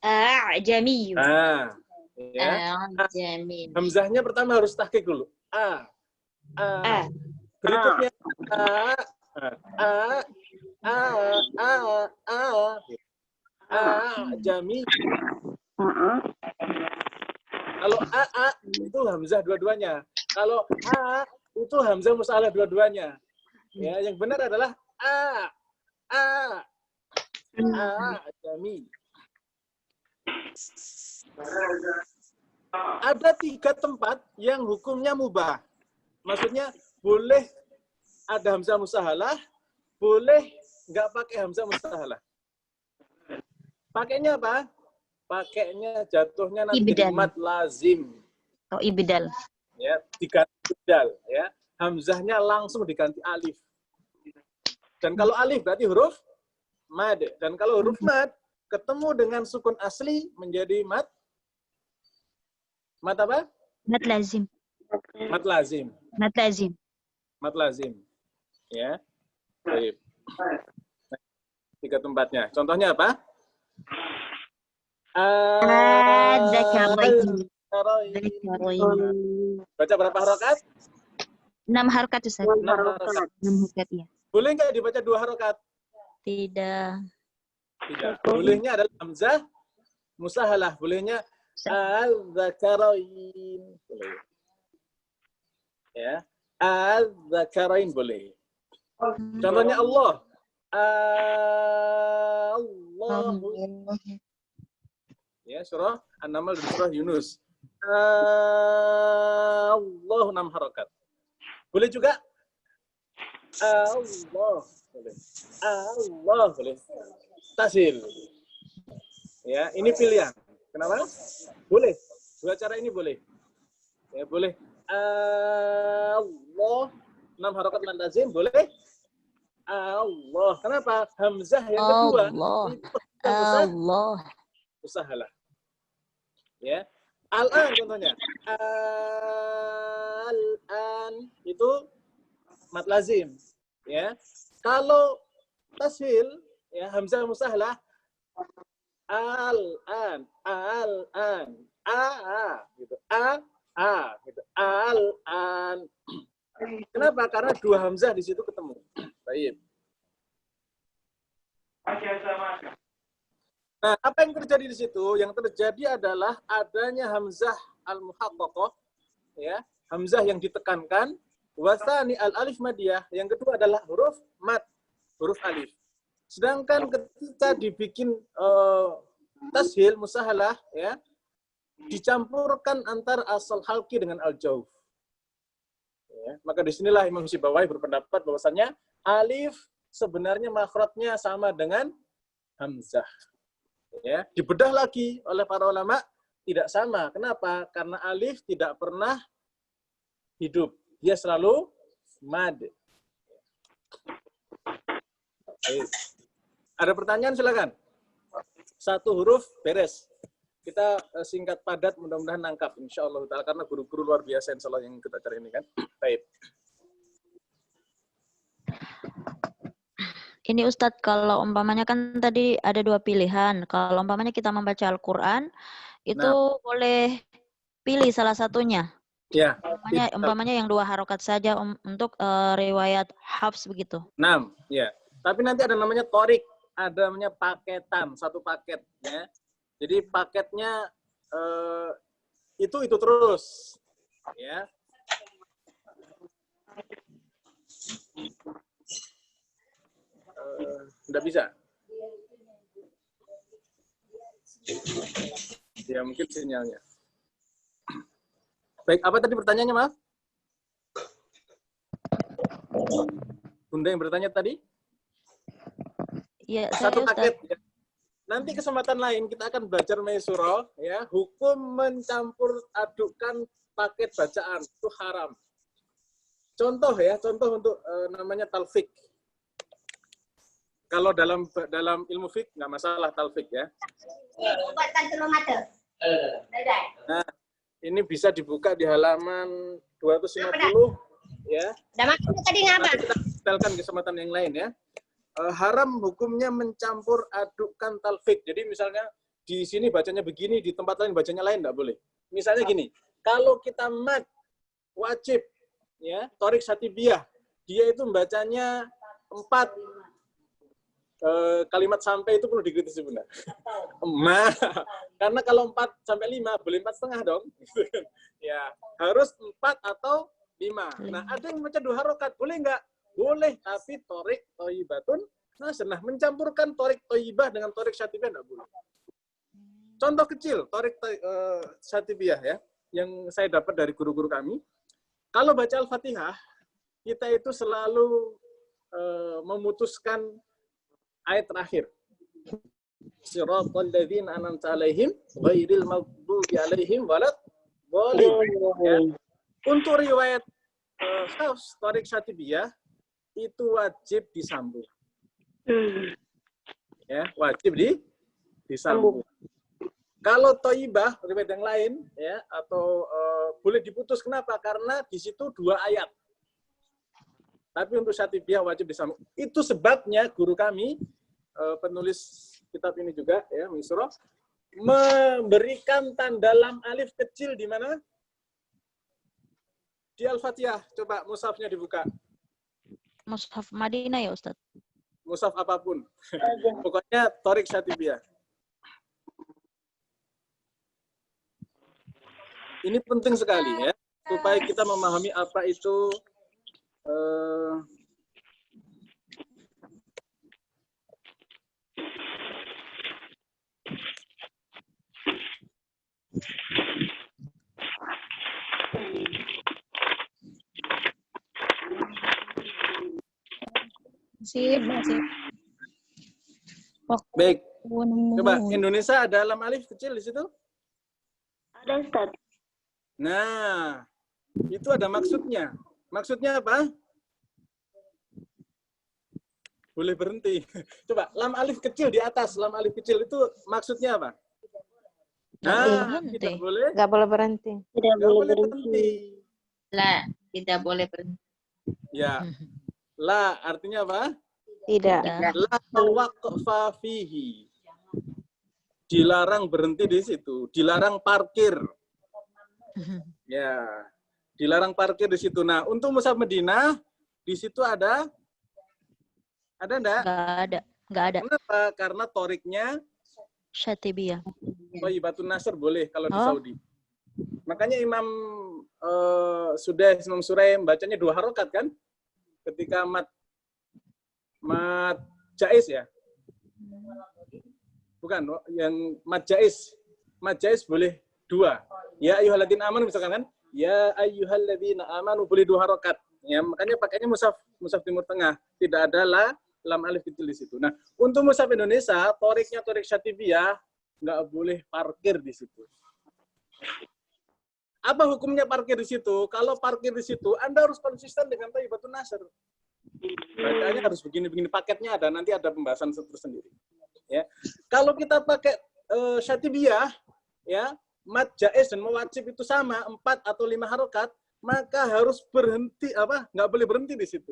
A'jami. Ya. Hamzahnya pertama harus tahqiq dulu. Berikutnya jami. Kalau itu hamzah dua-duanya. Kalau itu hamzah musahalah dua-duanya. Ya, yang benar adalah jami. Ada 3 tempat yang hukumnya mubah. Maksudnya boleh ada hamzah musahalah, boleh nggak pakai hamzah musahalah. Pakainya apa? Pakainya jatuhnya nanti Ibdal. mad lazim. Oh, ibdal. Ya, diganti ibdal ya. Hamzahnya langsung diganti alif. Dan kalau alif berarti huruf mad. Dan kalau huruf mad ketemu dengan sukun asli menjadi mad apa? Mad lazim. Mad lazim. Mad lazim. Mad lazim. Ya. Baik. 3 tempatnya. Contohnya apa? Dzakarain. Baca berapa harokat? 6 harokat, Ustaz. 6 harokat. 6 harokat, ya. Boleh nggak dibaca 2 harokat? Tidak. Tidak. Bolehnya adalah hamzah musahalah. Bolehnya al-dzakarain. Boleh. Ya. Az-zakarain boleh. Contohnya Allah. Allahu. Ya, surah An-Naml dan surah Yunus. Allah 6 harokat. Boleh juga Allah. Boleh. Allah boleh. Tasil. Ya, ini pilihan. Kenapa? Boleh. Dua cara ini boleh. Ya, boleh. Allah 6 harokat lazim boleh. Allah. Kenapa? Hamzah yang kedua. Allah. Usahalah. Ya. Al-an contohnya. Al-an itu mad lazim. Ya. Kalau tashil ya hamzah musahlah al-an gitu. Gitu. Al-an. Kenapa? Karena dua hamzah di situ ketemu. Baik. Nah, apa yang terjadi di situ? Yang terjadi adalah adanya hamzah al-muhaqqaqah, ya, hamzah yang ditekankan, wasani al-alif madiyah, yang kedua adalah huruf mad, huruf alif. Sedangkan ketika dibikin tashil musahalah, ya, dicampurkan antara asal halki dengan al-jauf. Ya, maka disinilah Imam Sibawai berpendapat bahwasannya alif sebenarnya makhrajnya sama dengan hamzah. Ya, dibedah lagi oleh para ulama tidak sama. Kenapa? Karena alif tidak pernah hidup. Dia selalu mad. Ada pertanyaan silakan. Satu huruf beres. Kita singkat padat, mudah-mudahan nangkap insyaallah taala karena guru-guru luar biasa insyaallah yang kita cari ini kan. Baik. Ini Ustadz, kalau umpamanya kan tadi ada dua pilihan. Kalau umpamanya kita membaca Al-Quran, itu boleh pilih salah satunya. Ya. Umpamanya yang 2 harokat saja untuk riwayat Hafs begitu. 6, ya. Tapi nanti ada namanya torik, ada namanya paketan, satu paket. Ya. Jadi paketnya itu terus. Ya. Nggak bisa. Ya mungkin sinyalnya. Baik, apa tadi pertanyaannya, maaf? Bunda yang bertanya tadi? Iya, Satu saya, paket. Ya. Nanti kesempatan lain kita akan belajar Maisuro, ya, hukum mencampur adukkan paket bacaan itu haram. Contoh ya, contoh untuk namanya talfik. Kalau dalam ilmu fik nggak masalah talfik ya. Nah, ini bisa dibuka di halaman 250 ya. Tadi ngapa? Nanti kita detailkan kesempatan yang lain ya. Haram hukumnya mencampur adukkan talfik. Jadi misalnya di sini bacanya begini, di tempat lain bacanya lain nggak boleh. Misalnya gini, kalau kita mad wajib ya, torik satibiyah, dia itu bacanya 4 kalimat sampai itu perlu dikritisi Bunda. Karena kalau 4 sampai 5 boleh 4,5 dong. Ya, harus 4 atau 5. Nah, ada yang baca 2 harokat, boleh nggak? Boleh, tapi torik toyibatun nah mencampurkan torik toyibah dengan torik syatibiyah nggak boleh. Contoh kecil, torik syatibiyah ya, yang saya dapat dari guru-guru kami. Kalau baca Al-Fatihah, kita itu selalu memutuskan ayat terakhir. Shiratal ladzina an'amta 'alaihim ghairil maghdubi 'alaihim waladdallin. Ya. Untuk riwayat Hafs Tariq Syatibiyah itu wajib disambung. Ya, wajib disambung. Kalau Thayyibah riwayat yang lain ya atau boleh diputus, kenapa? Karena di situ 2 ayat. Tapi untuk Syatibiyah wajib disambung. Itu sebabnya guru kami penulis kitab ini juga ya, Misro, memberikan tanda lam alif kecil di mana? Di Al-Fatihah. Coba mushafnya dibuka. Mushaf Madinah ya Ustaz? Mushaf apapun. Pokoknya Tariq Syatibiyah. Ini penting sekali ya, supaya kita memahami apa itu Masih. Baik. Coba Indonesia ada lam alif kecil di situ? Ada Ustaz. Nah, itu ada maksudnya. Maksudnya apa? Boleh berhenti. Coba, lam alif kecil di atas. Lam alif kecil itu maksudnya apa? Nah, tidak boleh. Nggak boleh berhenti. Tidak Nggak boleh boleh berhenti. berhenti. La, tidak boleh berhenti. Ya. La artinya apa? Tidak. La waqfa fihi. Dilarang berhenti di situ. Dilarang parkir. Ya. Dilarang parkir di situ. Nah, untuk mushaf Madinah di situ ada enggak? Nggak ada. Kenapa? Karena toriknya Syatibiyah. Thayyibatun Nasr boleh kalau di Oh. Saudi. Makanya Imam Imam Suraim bacanya 2 harokat kan? Ketika mat jaiz ya? Bukan, yang mat jaiz. Mat jaiz boleh 2. Ya ayyuhalladzina amanu misalkan kan? Ya ayyuhalladzina amanu boleh 2 harokat. Ya, makanya pakainya mushaf Timur Tengah. Tidak ada lam alif kecil di situ. Nah, untuk mushaf Indonesia, toriknya torik Syatibiyah nggak boleh parkir di situ. Apa hukumnya parkir di situ? Kalau parkir di situ, Anda harus konsisten dengan Thayyibatun Nasr. Bacaannya harus begini-begini, paketnya ada, nanti ada pembahasan tersendiri. Ya. Kalau kita pakai Syatibiyah, ya, mat jaiz dan mewajib itu sama, 4 atau 5 harokat, maka harus berhenti, nggak boleh berhenti di situ.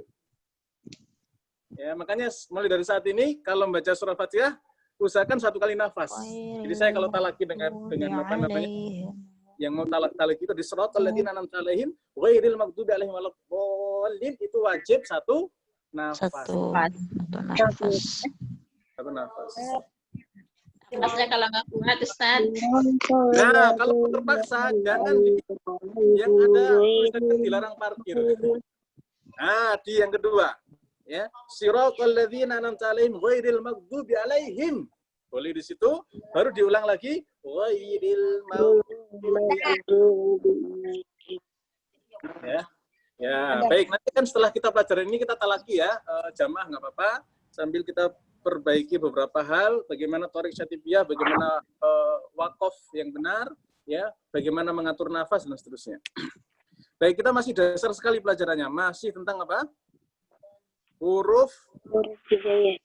Ya, makanya mulai dari saat ini, kalau membaca surah Fatihah, usahakan 1 kali nafas. Jadi saya kalau talaki dengan apa namanya, yang mau talaki itu di siratal ladzina an'amta 'alaihim ghairil maghdubi 'alaihim waladdallin, itu wajib 1 nafas. Satu nafas. 1 nafas. Nafasnya kalau nggak kuat, Ustaz. Nah, kalau terpaksa jangan yang ada tulisan dilarang parkir. Nah, di yang kedua, ya, siratal ladzina an'amta 'alaihim ghairil maghdubi 'alaihim. Boleh di situ, baru diulang lagi ghairil maghdubi. Ya, baik. Nanti kan setelah kita pelajari ini kita talaki ya, jamaah nggak apa-apa. Sambil kita perbaiki beberapa hal, bagaimana torik Syatibiyah, bagaimana wakaf yang benar, ya, bagaimana mengatur nafas dan seterusnya. Baik, kita masih dasar sekali pelajarannya, masih tentang apa? Huruf Hijaiyah.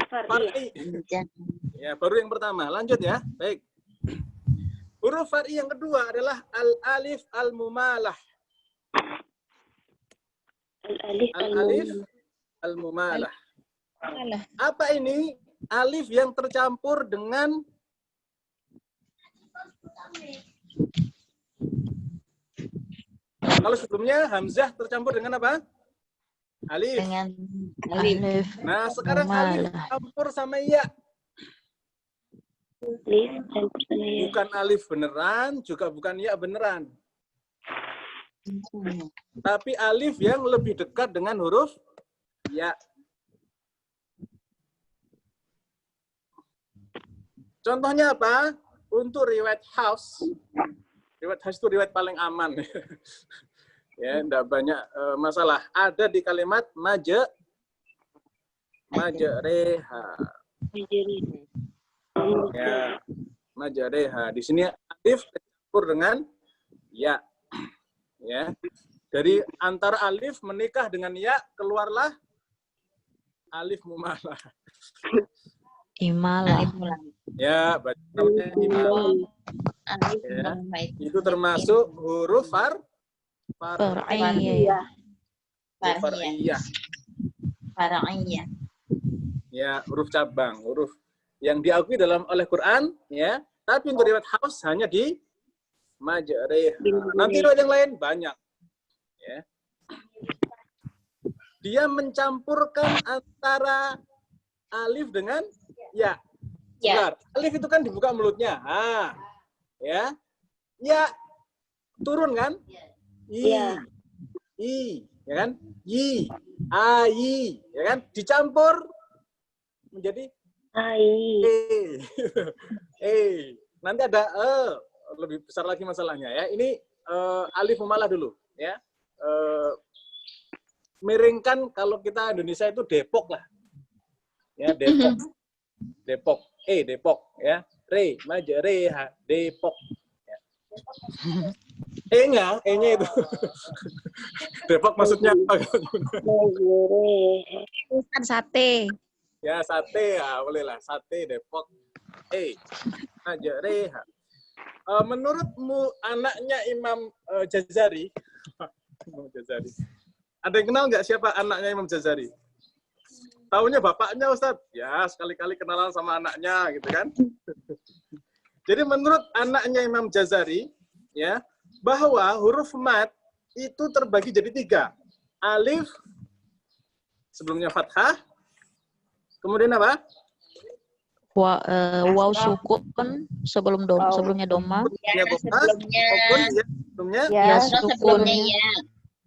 far'i. Ya, baru yang pertama. Lanjut ya. Baik. Huruf far'i yang kedua adalah al-alif al-mumalah. Al-alif al-mumalah. Apa ini? Alif yang tercampur dengan kalau sebelumnya hamzah tercampur dengan apa? Alif. Dengan alif. Nah, sekarang alif campur sama ya. Alif campur sama ya. Bukan alif beneran, juga bukan ya beneran. Tapi alif yang lebih dekat dengan huruf ya. Contohnya apa? Untuk riwayat Hafs. Riwayat Hafs itu riwayat paling aman. Ya, enggak banyak masalah. Ada di kalimat majreha. Ya, majreha. Di sini alif campur dengan ya. Ya. Dari antara alif menikah dengan ya, keluarlah alif mumalah. Imalah. Ya, baca namanya imalah. Ya. Itu termasuk huruf Far'iyah. far'iyah. Far'iyah. Ya, huruf cabang, huruf yang diakui oleh Quran, ya. Tapi untuk riwayat Hafs hanya di majreha. Nanti riwayat yang lain banyak. Ya. Dia mencampurkan antara alif dengan ya. Ya. Alif itu kan dibuka mulutnya. Ya. Ya turun kan? I. ya kan? Yi, ayi, ya kan? Dicampur menjadi Ai. Nanti ada lebih besar lagi masalahnya ya. Ini alif mumalah dulu ya. Miringkan kalau kita Indonesia itu Depok lah. Ya, Depok. Depok. Depok ya. Re, maju re, ha, Depok. Ya. E-nya itu. Depok maksudnya apa? Sate. Ya, sate ya, boleh lah. Sate Depok. Maju re, ha. Menurutmu anaknya Imam Jazari, Imam Jazari, ada yang kenal nggak siapa anaknya Imam Jazari? Taunya bapaknya Ustadz? Ya, sekali-kali kenalan sama anaknya gitu kan. Jadi menurut anaknya Imam Jazari, ya, bahwa huruf mat itu terbagi jadi 3. Alif, sebelumnya fathah, kemudian apa? Waw sukun sebelumnya doma. Ya, sebelumnya. Sebelumnya. Ya, sukun. Sebelumnya ya.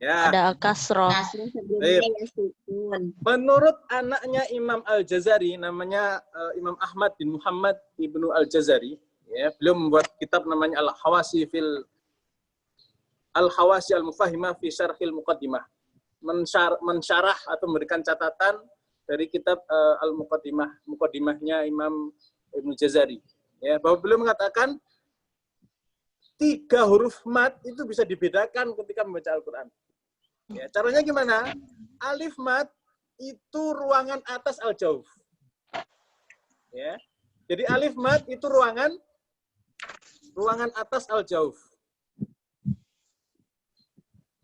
Ya. Ada kasroh. Kasroh sebelumnya ya sukun. Menurut anaknya Imam Al-Jazari, namanya Imam Ahmad bin Muhammad Ibnu Al-Jazari, ya, beliau membuat kitab namanya Al-Hawasi Al-Mufahimah fi Syarhil Muqaddimah. Mensyarah atau memberikan catatan dari kitab Muqaddimahnya Imam Ibnu Jazari. Ya, bahwa beliau mengatakan 3 huruf mat itu bisa dibedakan ketika membaca Al-Quran. Ya, caranya gimana? Alif mat itu ruangan atas al-jauf. Ya. Jadi alif mat itu ruangan atas al-jauf.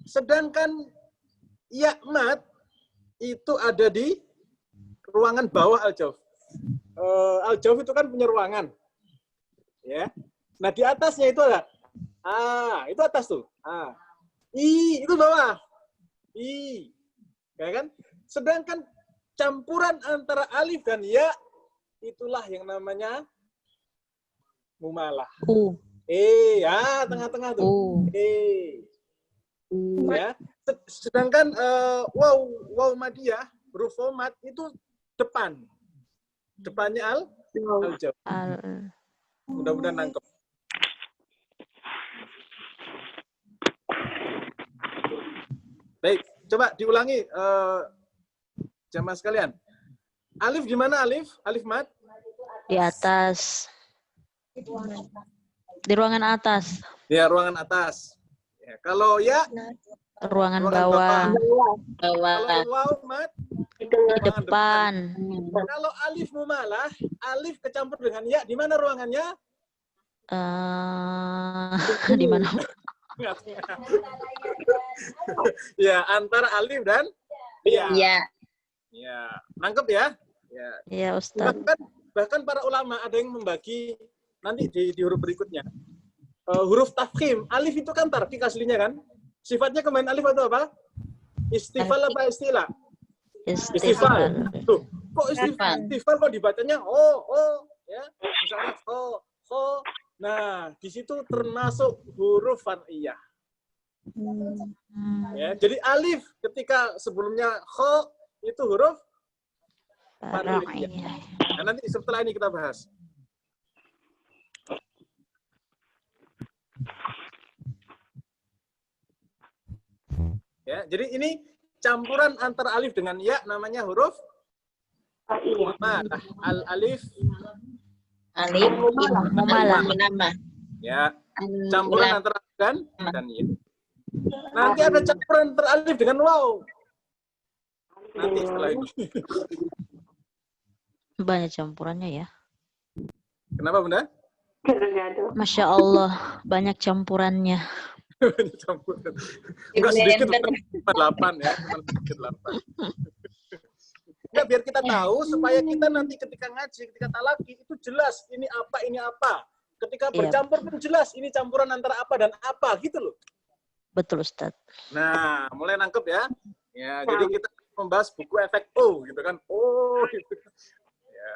Sedangkan ya mat itu ada di ruangan bawah al-jauf. Al-jauf itu kan punya ruangan. Ya. Nah, di atasnya itu ada itu atas tuh. I itu bawah. I. Ya kan? Sedangkan campuran antara alif dan ya itulah yang namanya mumalah. Ya, tengah-tengah tuh. Ya. Sedangkan waw madiyah, huruf mat itu depan. Depannya al-jawab. Mudah-mudahan nangkep. Baik, coba diulangi jamaah sekalian. Alif gimana Alif? Alif mat? Di atas. Di ruangan atas. Ya, ruangan atas. Ya, kalau ya? Ruangan bawah. Kalau waw mat? Di depan. Kalau alif mumalah, alif kecampur dengan ya, di mana ruangannya? Di mana? Ya, antara alif dan ya. Iya. Ya, nangkep ya? Ya. Iya, Ustaz. Bahkan para ulama ada yang membagi nanti di huruf berikutnya. Huruf tafkhim, alif itu kan tarkik aslinya kan? Sifatnya kemarin alif atau apa? Istifal apa istilah? Istifal. Tuh, kok istifal kok dibacanya ya. Misalnya ho. Nah, di situ termasuk huruf far'iyah. Ya, jadi alif ketika sebelumnya kho itu huruf far'iyah. Nah, nanti setelah ini kita bahas. Ya, jadi ini campuran antara alif dengan ya namanya huruf mumalah. Alif mumalah. Ya, campuran antara alif dan ya. Nanti ada campuran antara alif dengan waw. Nanti setelah ini. Banyak campurannya ya. Kenapa, Bunda? Masya Allah, banyak campurannya. Banyak campuran. Enggak sedikit, 8 ya. Sedikit 8. Enggak, biar kita tahu supaya kita nanti ketika ngaji, ketika talaki itu jelas ini apa. Ketika bercampur pun jelas ini campuran antara apa dan apa gitu loh. Betul, Ustaz. Nah, mulai nangkep ya. Ya, jadi kita membahas buku efek O gitu kan. Gitu. Ya.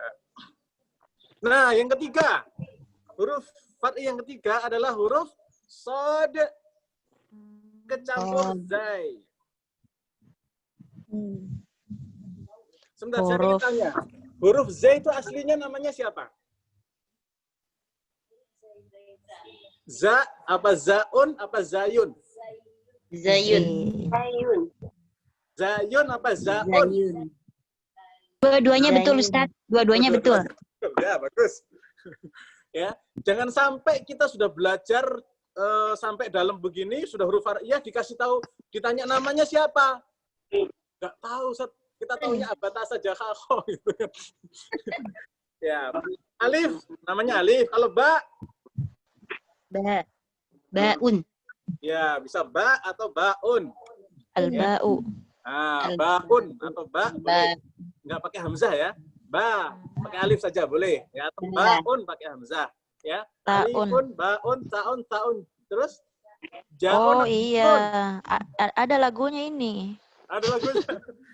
Nah, yang ketiga. Huruf far'i yang ketiga adalah huruf sod kecampur zai. Sebentar, saya ingin Huruf. tanya. Huruf Z itu aslinya namanya siapa? Za, apa Zaun, apa Zayun? Zayun. Ayun. Zayun, apa Zaun? Zayun. Dua-duanya betul, Zayun. Ustaz. Dua-duanya betul. Ya, bagus. Ya, jangan sampai kita sudah belajar sampai dalam begini, sudah huruf hariyah dikasih tahu, ditanya namanya siapa? Nggak tahu, Ustaz. Kita tahunya abata saja kho gitu kan. Ya, alif, namanya alif. Kalau ba, Ba. Baun. ya bisa ba atau baun. Al-ba'u. Ah, baun atau ba, boleh. Nggak pakai hamzah ya. Ba, pakai alif saja boleh. Ya, atau baun pakai hamzah. Ya, Taun. alifun, baun, taun, taun. Terus Oh jaun. iya, ada lagunya ini. Ada lagunya.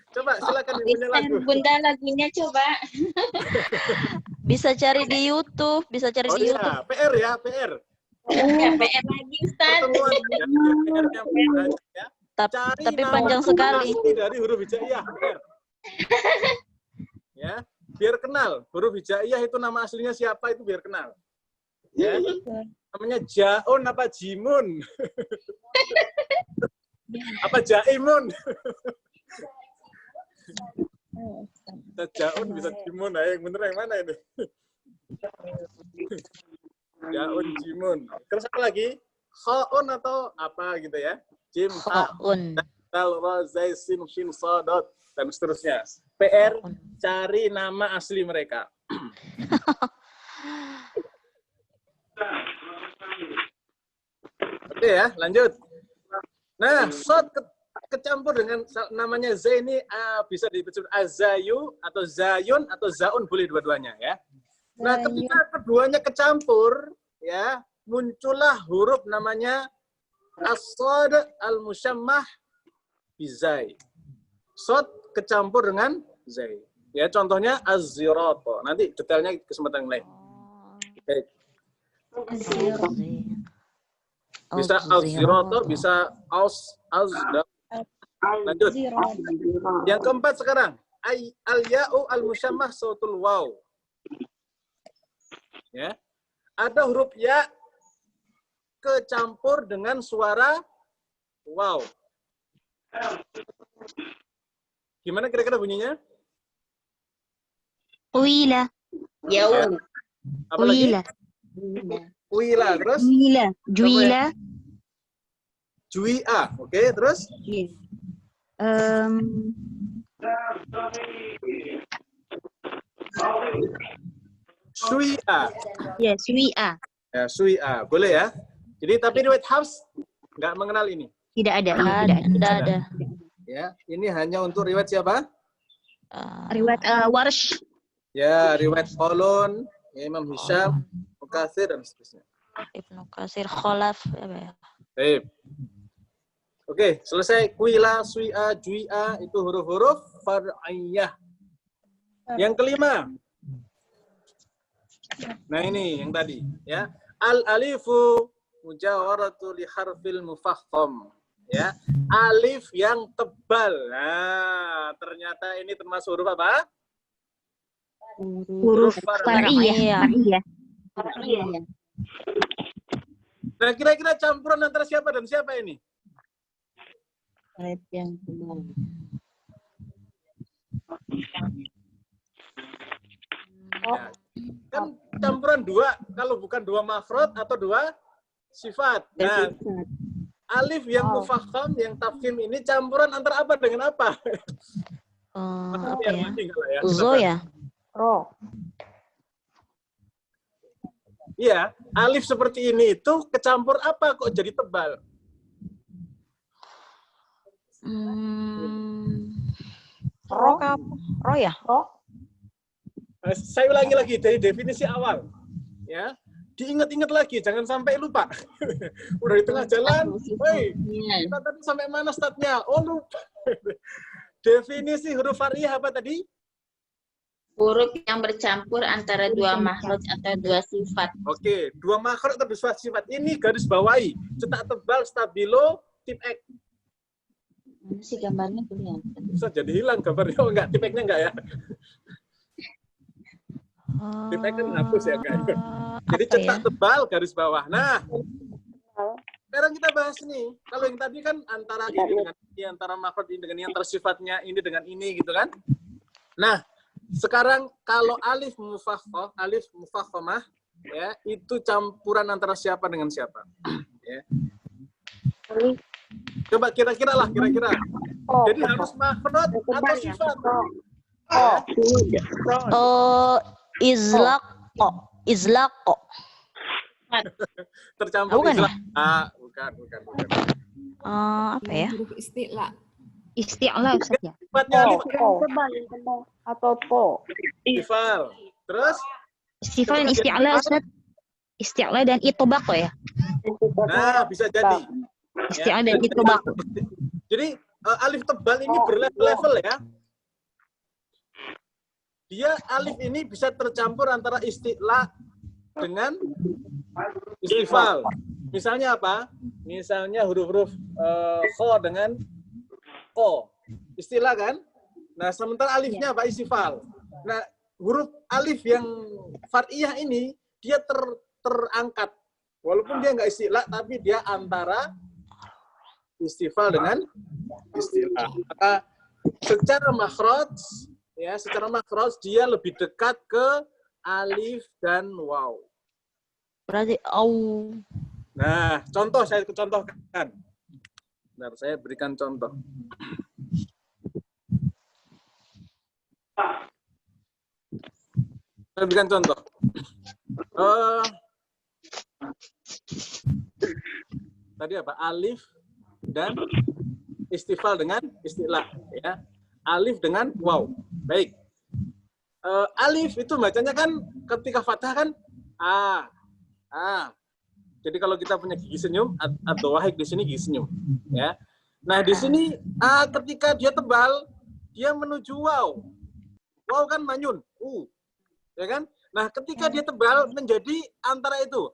Coba silakan yang punya lagu. Bunda lagunya coba. Bisa cari di YouTube, bisa cari Oh di iya, YouTube. PR ya, PR. Nggak PR lagi, Ustaz. Pertemuan ya, PR yang belajar ya. Cari Tapi nama panjang sekali. asli dari huruf hijaiyah. PR. Ya, biar kenal. Huruf hijaiyah itu nama aslinya siapa itu biar kenal. Ya. Namanya Jaun apa Jimun? Apa Jaimun? Bisa Jaun, bisa Jimun. Nah, yang bener yang mana ini? Jaun, Jimun. Terus apa lagi? Khaun atau apa gitu ya? Jim, ta, Khaun. dal, ra, zai, sin, shin, sadot, dan seterusnya. PR, cari nama asli mereka. Oke ya, lanjut. Nah, shot kecampur dengan namanya Z ini bisa disebut Azayu atau Zayun atau Zaun, boleh dua-duanya ya. Nah, ketika keduanya kecampur ya, muncullah huruf namanya as-shad al-musyammah bizai. Shad kecampur dengan zai. Ya, contohnya az-zirata. Nanti detailnya kesempatan yang lain. Baik. Bisa az-zirata, bisa az-da. Lanjut. Yang keempat sekarang, al-ya'u al-musyammah sautul waw. Ya. Ada huruf ya kecampur dengan suara waw. Gimana kira-kira bunyinya? Uila. Yaun. Apa lagi? Uila. Wila, terus Juila. Juila. jui'a. Oke, terus Iya. Em, sui'a. ya, sui'a. Ya, sui'a. Boleh ya? Jadi tapi riwayat Hafs nggak mengenal ini. Tidak ada. Tidak ada. Tidak ada. Ya, ini hanya untuk riwayat siapa? Riwayat Warsh. Ya, riwayat Qalun, Imam Hisham, Mukatsir dan seterusnya. Ibnu Katsir, Khalaf. Ya. Baik. Oke, selesai. Kuila, sui'a, jui'a itu huruf-huruf far'iyah. Yang kelima. Nah, ini yang tadi, ya. Al-alifu mujawaratu li harfil mufakham. Ya. Alif yang tebal. Nah, ternyata ini termasuk huruf apa? Huruf far'iyah. Far'iyah. Iya. Nah, kira-kira campuran antara siapa dan siapa ini? Alif yang tebal. Ya. Kan campuran dua, kalau bukan dua mafrad atau dua sifat. Nah, alif yang mufakham, yang tafkhim ini campuran antara apa dengan apa? Apa Biar ya? mati nggak ya? Uzo ya? Ro. Iya, alif seperti ini itu kecampur apa kok jadi tebal? Ro apa? Ro ya? Saya ulangi lagi dari definisi awal. Ya, diingat-ingat lagi, jangan sampai lupa. Udah di tengah jalan, woi, kita tadi sampai mana statnya? Oh lupa. Definisi huruf far'iyah apa tadi? Huruf yang bercampur antara dua makhraj atau dua sifat. Oke, dua makhraj atau dua sifat ini garis bawahi, cetak tebal, stabilo, tip X. Mana sih gambarnya kelihatan? Bisa jadi hilang gambarnya. Oh enggak, tipeknya enggak ya? Tipek kan hapus ya enggak? Jadi Apa cetak ya? tebal garis bawah. Nah, sekarang kita bahas nih. Kalau yang tadi kan antara ini dengan ini, antara makhraj ini dengan ini, antara sifatnya ini dengan ini gitu kan. Nah, sekarang kalau alif mufakhamah ya, itu campuran antara siapa dengan siapa? Ya. Coba kira-kira lah, kira-kira. Jadi harus makhraj atau sifat? Izlaqo. Izlaqo. Tercampur Bukan ya? izlaq. Ah, bukan. Apa ya? Huruf isti'la. Isti'la Ustaz ya. Sifatnya alif Atau to. istifal. Terus Istifal dan isti'la Ustaz. Isti'la dan itobaqo ya. nah bisa jadi. Isti'la dan itobaqo. Jadi alif tebal ini berlevel-level ya. Dia alif ini bisa tercampur antara isti'la dengan istifal. Misalnya apa? Misalnya huruf-huruf kho dengan ko. Istilah kan? Nah, sementara alifnya apa? Istifal. Nah, huruf alif yang far'iyah ini dia terangkat. Walaupun dia nggak istilah, tapi dia antara istifal dengan istilah. Maka secara makhraj, ya, secara makhraj dia lebih dekat ke alif dan waw. Berarti au. Nah, contoh saya contohkan. Bentar, saya berikan contoh. Saya berikan contoh. Tadi apa? Alif dan istifal dengan istilah, ya. Alif dengan waw. Baik. Alif itu bacanya kan ketika fathah kan a. Jadi kalau kita punya gigi senyum atau wahid di sini gigi senyum, ya. Nah, di sini a ketika dia tebal, dia menuju waw. Waw kan manyun, ya kan? Nah, ketika dia tebal menjadi antara itu.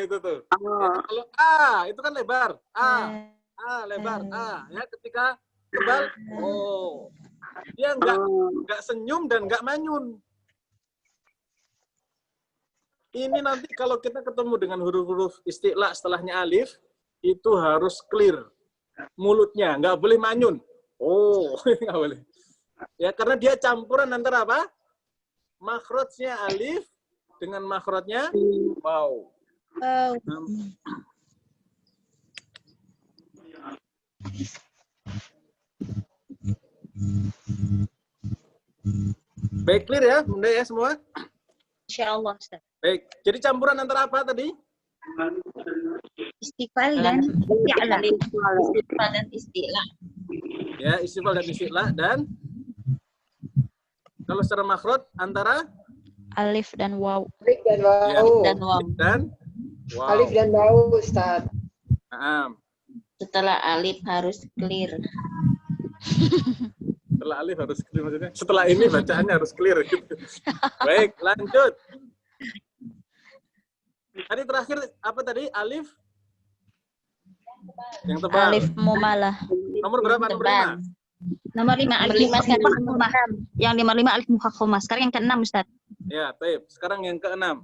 Itu tuh. Ya, kalau a itu kan lebar, lebar, ya ketika tebal, dia nggak senyum dan nggak manyun. Ini nanti kalau kita ketemu dengan huruf-huruf isti'la setelahnya alif, itu harus clear mulutnya, nggak boleh manyun. Nggak boleh. Ya, karena dia campuran antara apa? Makhrajnya alif dengan makhrajnya waw. Baik, clear ya, Bunda ya semua? Insyaallah Ustaz. Baik, jadi campuran antara apa tadi? Istifal dan isti'la. Istifal dan istilah. Ya, istifal dan istilah, dan kalau secara makhraj antara Alif dan waw. Alif dan waw. ya, Dan waw. dan waw. Alif dan waw, Ustaz. Setelah alif harus clear. Setelah alif harus clear maksudnya. Setelah ini bacaannya harus clear gitu. Baik, lanjut. Tadi terakhir apa tadi? Alif yang tebal. Alif mumalah. Nomor berapa? Nomor 5. Nomor 5 alif Nomor 5 sekarang. mufakhamah. Yang 5 alif mufakhamah. Sekarang yang ke-6 Ustaz. Ya, baik. Sekarang yang ke-6.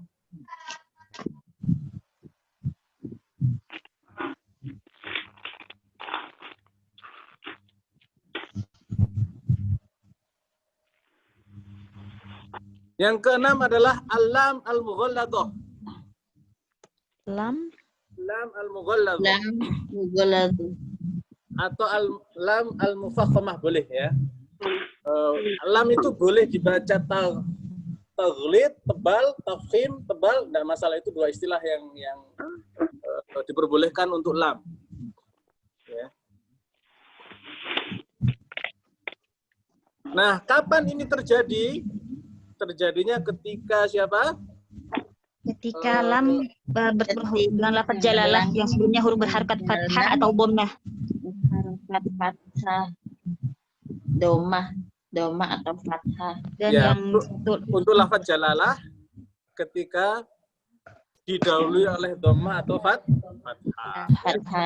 Yang ke-6 adalah al-lam al-mughalladah. Lam. Lam al-mughalladah. Lam mughalladhu. Atau lam al-mufakhamah boleh ya. Lam itu boleh dibaca taghlid, tebal, tafkhim, tebal. Tidak masalah, itu dua istilah yang diperbolehkan untuk lam. Ya. Nah, kapan ini terjadi? Terjadinya ketika siapa? Ketika lam bertemu dengan lafaz jalalah yang sebelumnya huruf berharakat fathah atau dhammah. Harakat fathah, domah atau fathah. Dan Ya, yang satu untuk lafaz jalalah ketika didahului oleh dhammah atau fathah.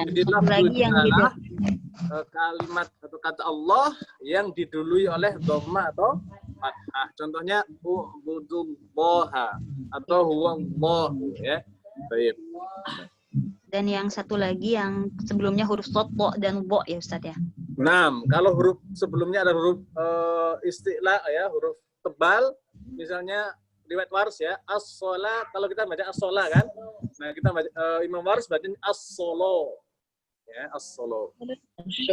Jadi Satu lagi yang adalah kalimat atau kata Allah yang didahului oleh dhammah atau fathah. Contohnya ubudullaha atau huwallahu ya. Baik. Dan yang satu lagi yang sebelumnya huruf sod, bo, dan bo ya Ustaz ya. Nah, kalau huruf sebelumnya ada huruf isti'la ya, huruf tebal, misalnya riwayat Warsh ya, as-sholah, kalau kita baca as-sholah kan, nah kita baca, Imam Warsh bacanya as-sholo, ya as-sholo.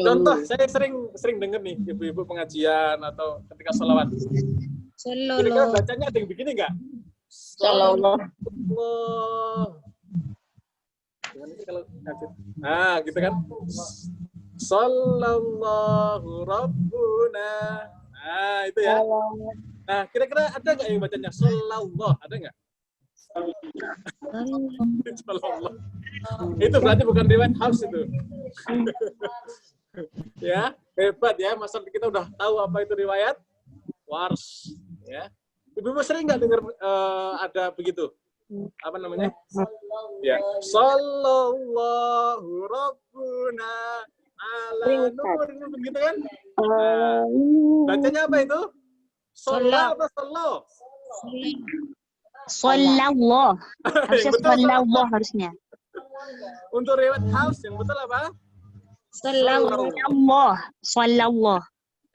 Contoh, saya sering dengar nih ibu-ibu pengajian atau ketika sholawat. Kira-kira bacanya ada yang begini nggak? Sallallahu. Gimana sih kalau ngaji? Nah, gitu kan? Sallallahu Rabbuna. Nah, itu ya. Nah, kira-kira ada nggak yang bacanya sallallahu? Ada nggak? Sallallahu. Itu berarti bukan riwayat Hafs itu. Ya, hebat ya. Masa kita udah tahu apa itu riwayat Warsh. Ya. Ibu sering nggak dengar ada begitu? Apa namanya? Ya, sallallahu Rabbuna ala nur, begitu kan? Nah, bacanya apa itu? Sholat atau solo? Shollallah. Harusnya shollallah harusnya. Untuk riwayat Hafs yang betul apa? Shollallah. Shollallah.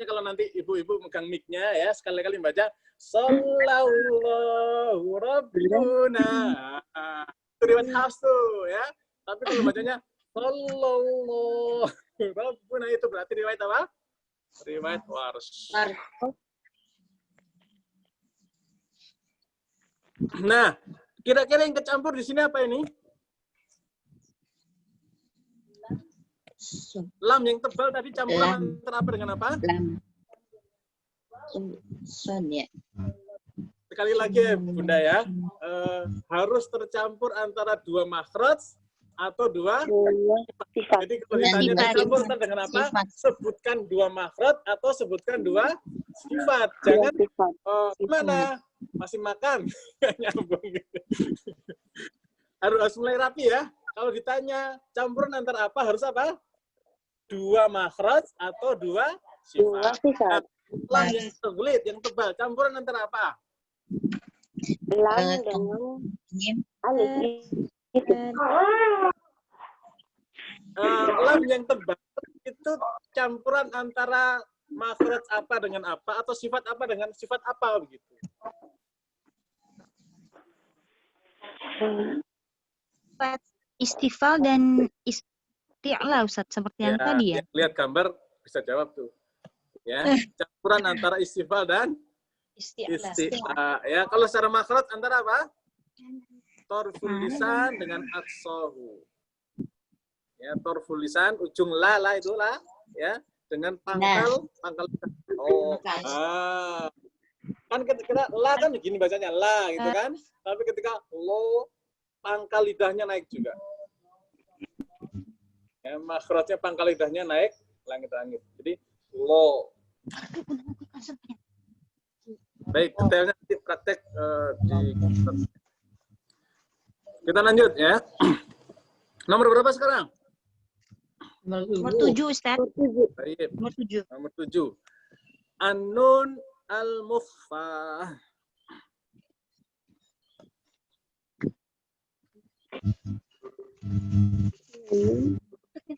Ya, kalau nanti ibu-ibu megang mic-nya ya, sekali-kali baca sallallahu Rabbuna. Itu riwayat Hafs tuh ya. Tapi kalau bacanya sallallahu Rabbuna itu berarti riwayat apa? Riwayat Warsh. Nah, kira-kira yang kecampur di sini apa ini? Lam yang tebal tadi campuran antara apa dengan apa? Lam. Sun ya. Sekali lagi ya, Bunda ya, harus tercampur antara dua makhraj atau dua sifat. Jadi kalau ditanya tercampur dengan apa? Sebutkan dua makhraj atau sebutkan dua sifat. Jangan gimana? Masih makan? Nyambung. Harus mulai rapi ya. Kalau ditanya campuran antara apa, harus apa? Dua makhraj atau dua sifat. Lam yang sulit, yang tebal. Campuran antara apa? Lam dengan alif. Lam yang tebal itu campuran antara makhraj apa dengan apa atau sifat apa dengan sifat apa begitu. Sifat istifal dan isti'la Ustaz seperti yang tadi ya. Lihat gambar bisa jawab tuh. Ya, campuran antara istifal dan isti'la. Ya, kalau secara makhraj antara apa? Torful lisan dengan aqsahu. Ya, torful lisan ujung la itu la ya dengan pangkal lisan. Oh. Kan ketika la kan begini bacanya la gitu kan. Tapi ketika lo pangkal lidahnya naik juga. Ya, makhrajnya pangkal lidahnya naik langit-langit. Jadi lo. Baik, detailnya nanti praktek di kita lanjut ya. Nomor berapa sekarang? Nomor 7 Ustaz. Baik. Nomor 7. Nomor 7. An-nun al-mukhfah.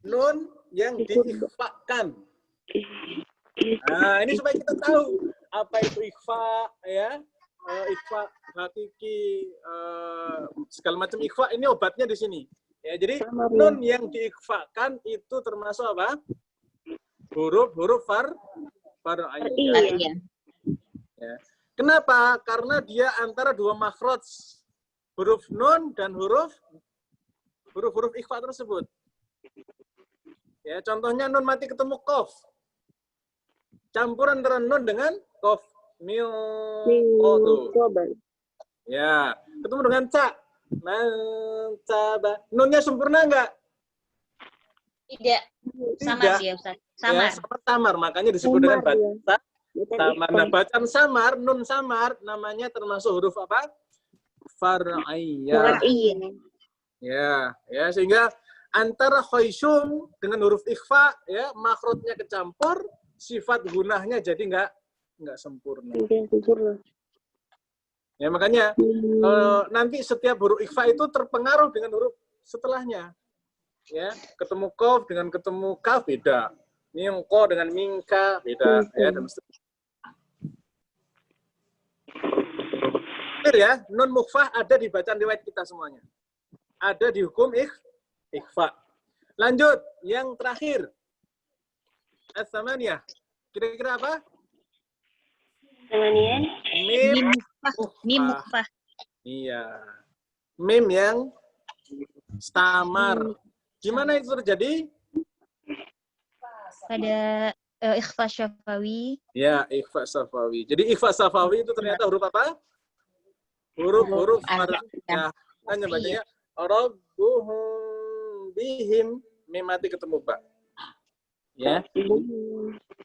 Nun yang diikhfakan. Nah, ini supaya kita tahu apa itu ikhfa ya. Ikhfa hakiki segala macam ikhfa ini obatnya di sini. Ya, jadi nun yang diikhfakan itu termasuk apa? Huruf far'iyah. Ya. Kenapa? Karena dia antara dua makhraj. Huruf nun dan huruf ikhfa tersebut. Ya, contohnya nun mati ketemu qaf. Campuran antara nun dengan qaf. Mil ya, ketemu dengan ca. Mencaba. Nunnya sempurna enggak? Tidak. Samar dia Ustaz. Samar. Ya, samar. Makanya disebut dengan bacaan samar. Nah, bacaan samar, nun samar namanya termasuk huruf apa? far'iyah. Iya. Ya, sehingga antara khayshum dengan huruf ikhfa ya, makhrajnya kecampur, sifat gunahnya jadi nggak sempurna. Ya, makanya nanti setiap huruf ikhfa itu terpengaruh dengan huruf setelahnya. Ya, ketemu qaf dengan ketemu kaf beda. Ini yang ko dengan mingka beda ya, dan seterusnya. Clear ya, nun mukhfah ada di bacaan riwayat kita semuanya. Ada di hukum ikhfa. Lanjut, yang terakhir. As-samaniyah. Kira-kira apa? Mim mukhfah. Iya. Mim yang samar. Gimana itu terjadi? Pada ikhfa syafawi. Ya, ikhfa syafawi. Jadi ikhfa syafawi itu ternyata huruf apa? Huruf far'iyah. Kan bacanya rabbuhum bihim, mim mati ketemu ba. Ya.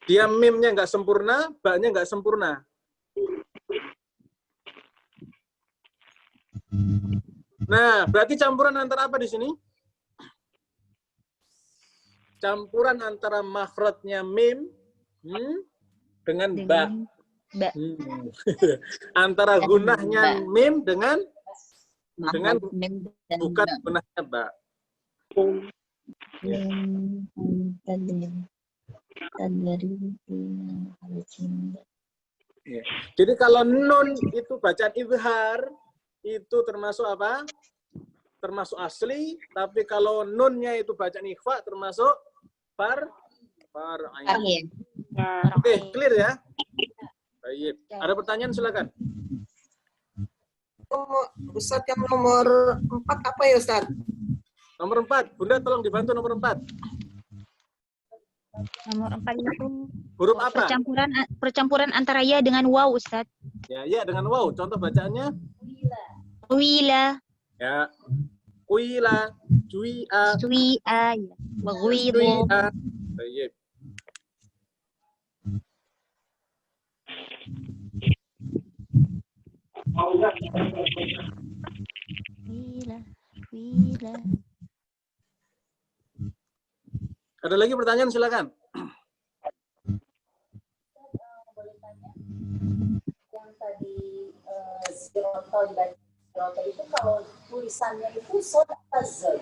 Dia mimnya nggak sempurna, ba-nya nggak sempurna. Nah, berarti campuran antara apa di sini? Campuran antara makhrajnya mim dengan ba. Antara gunahnya mim dengan bukan gunahnya ba. Ya. Ya. Jadi kalau nun itu bacaan izhar, itu termasuk apa? Termasuk asli, tapi kalau nunnya itu bacaan ikhfa termasuk far'iyah. Oke, clear ya? Baik. Ada pertanyaan silakan. Ustadz yang nomor 4 apa ya Ustadz? Nomor 4, Bunda tolong dibantu nomor 4. Nomor 4 itu Huruf apa? Percampuran antara ya dengan waw, Ustaz. Ya dengan waw. Contoh bacaannya? Wila. Ya. Kuila, jui'a, Sui'a, ya. Waghwidu. jui'a. Baik. Wila. Ada lagi pertanyaan silakan. Yang tadi Ziroto itu kalau tulisannya itu sod atau zod?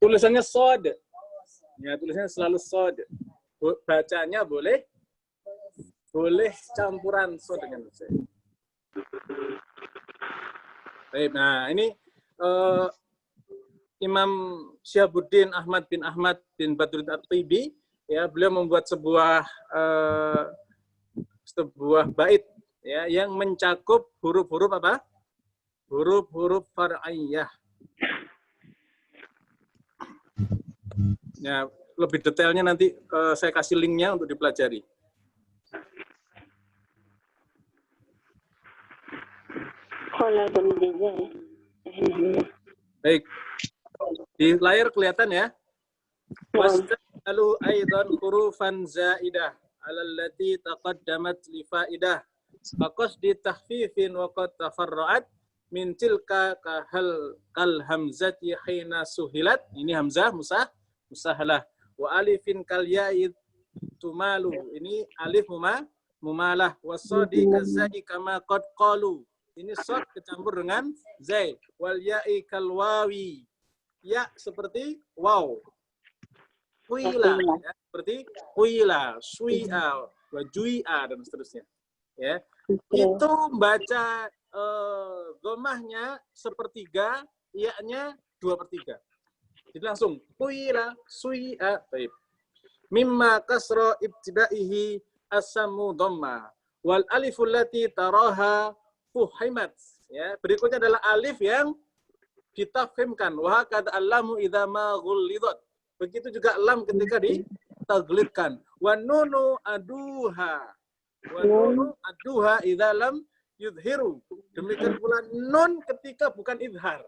Tulisannya sod. Ya, tulisannya selalu sod. Bacanya boleh campuran sod dengan z. Baik, nah ini Imam Syihabuddin Ahmad bin Badruddin At-Tibi, ya, beliau membuat sebuah bait ya yang mencakup huruf-huruf apa? Huruf-huruf far'iyah. Ya, lebih detailnya nanti saya kasih linknya untuk dipelajari. Baik. Di layar kelihatan ya. Was'alu aidan hurufan zaidah 'ala allati taqaddamat li faidah. Faqasdi takhfifin wa qad tafarra'at min tilka kal hamzati hina suhilat. Ini hamzah musahalah. Wa alifin kal ya'i tumalu. Ini alif mumalah. Wasadi kazai kama qad qalu. Ini shad kecampur dengan zai. Wal ya'i kal wawi. Ya seperti wow. Kuila ya, seperti kuila, sui'a, wajui'a dan seterusnya. Ya. Itu baca dhammahnya sepertiga, iya-nya 2/3. Jadi langsung kuila, sui'a, baik. Mimma kasra ibtidaihi as-samu dhamma wal aliful lati taraha fuhimat. Ya, berikutnya adalah alif yang ditafhimkan. Wa hakadha allamu idza ma ghulidat. Begitu juga lam ketika ditaglidkan. Wa nunu aduha. Wa nunu aduha idza lam yudhiru. Demikian pula nun ketika bukan idhar.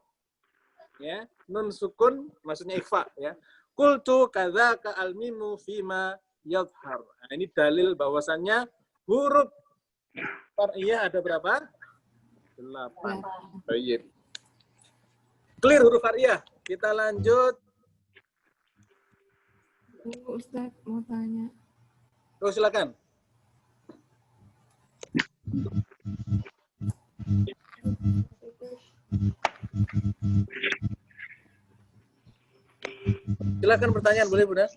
Ya, nun sukun maksudnya ikhfa ya. Qultu kadzaka al-mimu fima yadhhar. Nah, ini dalil bahwasannya huruf far'iyah ada berapa? 8. Baik. Clear huruf hariyah. Kita lanjut. Ustaz mau tanya. Oh, silakan. Silakan pertanyaan, boleh Bunda?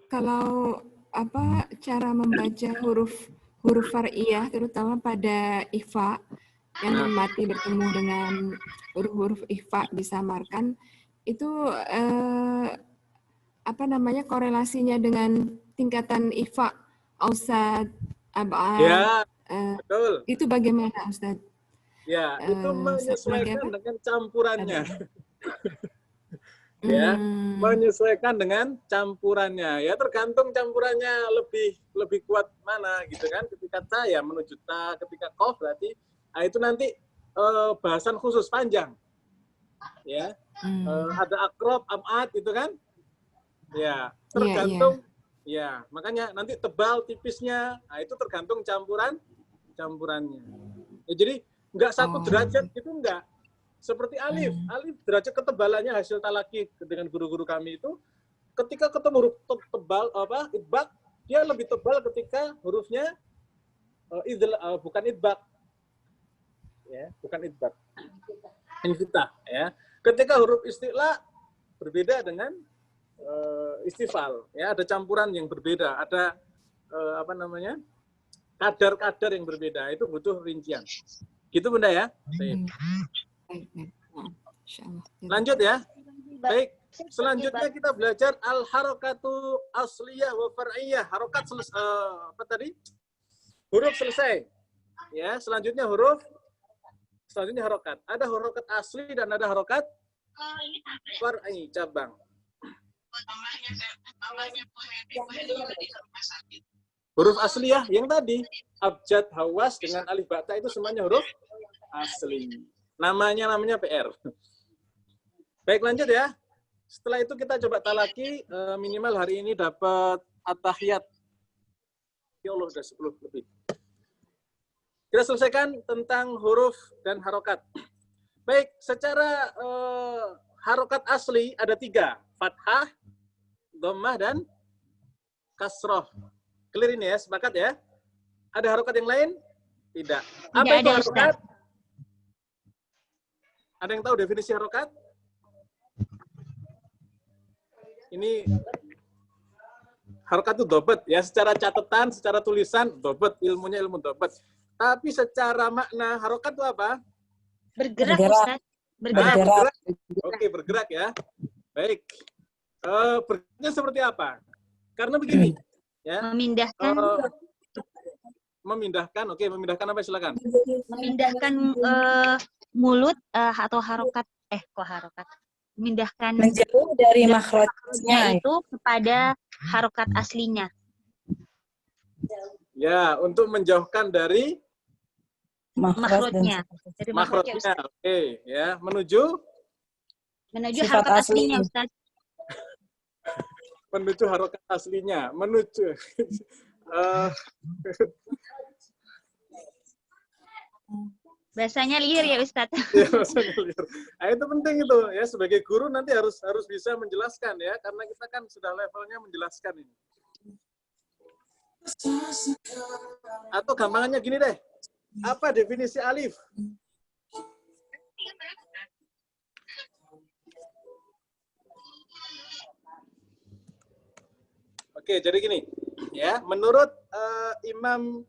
Kalau apa cara membaca huruf far'iyah terutama pada ikhfa yang mati bertemu dengan huruf-huruf ikhfa disamarkan itu apa namanya korelasinya dengan tingkatan ikhfa Ustaz Abad? Ya, betul. Itu bagaimana Ustaz? Ya, itu menyesuaikan dengan campurannya. Ya, menyesuaikan dengan campurannya. Ya, tergantung campurannya lebih kuat mana gitu kan. Ketika ta ya menuju ta, ketika qaf berarti itu nanti bahasan khusus panjang. Ya. Ada akrob, am'at itu kan. Ya, tergantung ya, makanya nanti tebal tipisnya. Nah, itu tergantung campurannya. Ya, jadi enggak satu derajat gitu enggak. Seperti alif derajat ketebalannya hasil talaki dengan guru-guru kami itu ketika ketemu huruf tebal idbak dia lebih tebal ketika hurufnya bukan idbak ya, bukan idbak infitah ya. Ketika huruf isti'la berbeda dengan istifal ya, ada campuran yang berbeda, ada kadar-kadar yang berbeda, itu butuh rincian. Gitu Bunda ya. Lanjut ya. Baik, selanjutnya kita belajar al-harakatu asliyah wa far'iyah. Harokat huruf selesai. Ya, selanjutnya harokat. Ada harokat asli dan ada harokat far'i, cabang. Huruf asliyah yang tadi abjad, hawas dengan alif bata itu semuanya huruf asli. Namanya PR. Baik, lanjut ya. Setelah itu kita coba talaki, minimal hari ini dapat at-tahiyat. Ya Allah, udah 10 lebih. Kita selesaikan tentang huruf dan harokat. Baik, secara harokat asli ada 3. Fathah, dhammah, dan kasroh. Clear ini ya, sepakat ya? Ada harokat yang lain? Tidak. Apa itu harokat? Ada yang tahu definisi harokat? Ini harokat itu dobat ya, secara catatan, secara tulisan dobat, ilmunya ilmu dobat. Tapi secara makna harokat itu apa? Bergerak, Ustaz. Bergerak. Oke, bergerak ya. Baik. Bergeraknya seperti apa? Karena begini, ya. Memindahkan. Oke, memindahkan apa? Silakan. Memindahkan mulut atau harokat memindahkan menjauh dari makhrajnya itu kepada harokat aslinya. Ya, untuk menjauhkan dari makhrajnya. Oke, ya, menuju harokat aslinya, Ustaz. Menuju harokat aslinya, Bahasanya liar ya Ustadz. Ya, bahasanya liar. Nah, itu penting itu ya, sebagai guru nanti harus bisa menjelaskan ya, karena kita kan sudah levelnya menjelaskan ini. Atau gampangannya gini deh. Apa definisi alif? Oke, jadi gini ya, menurut Imam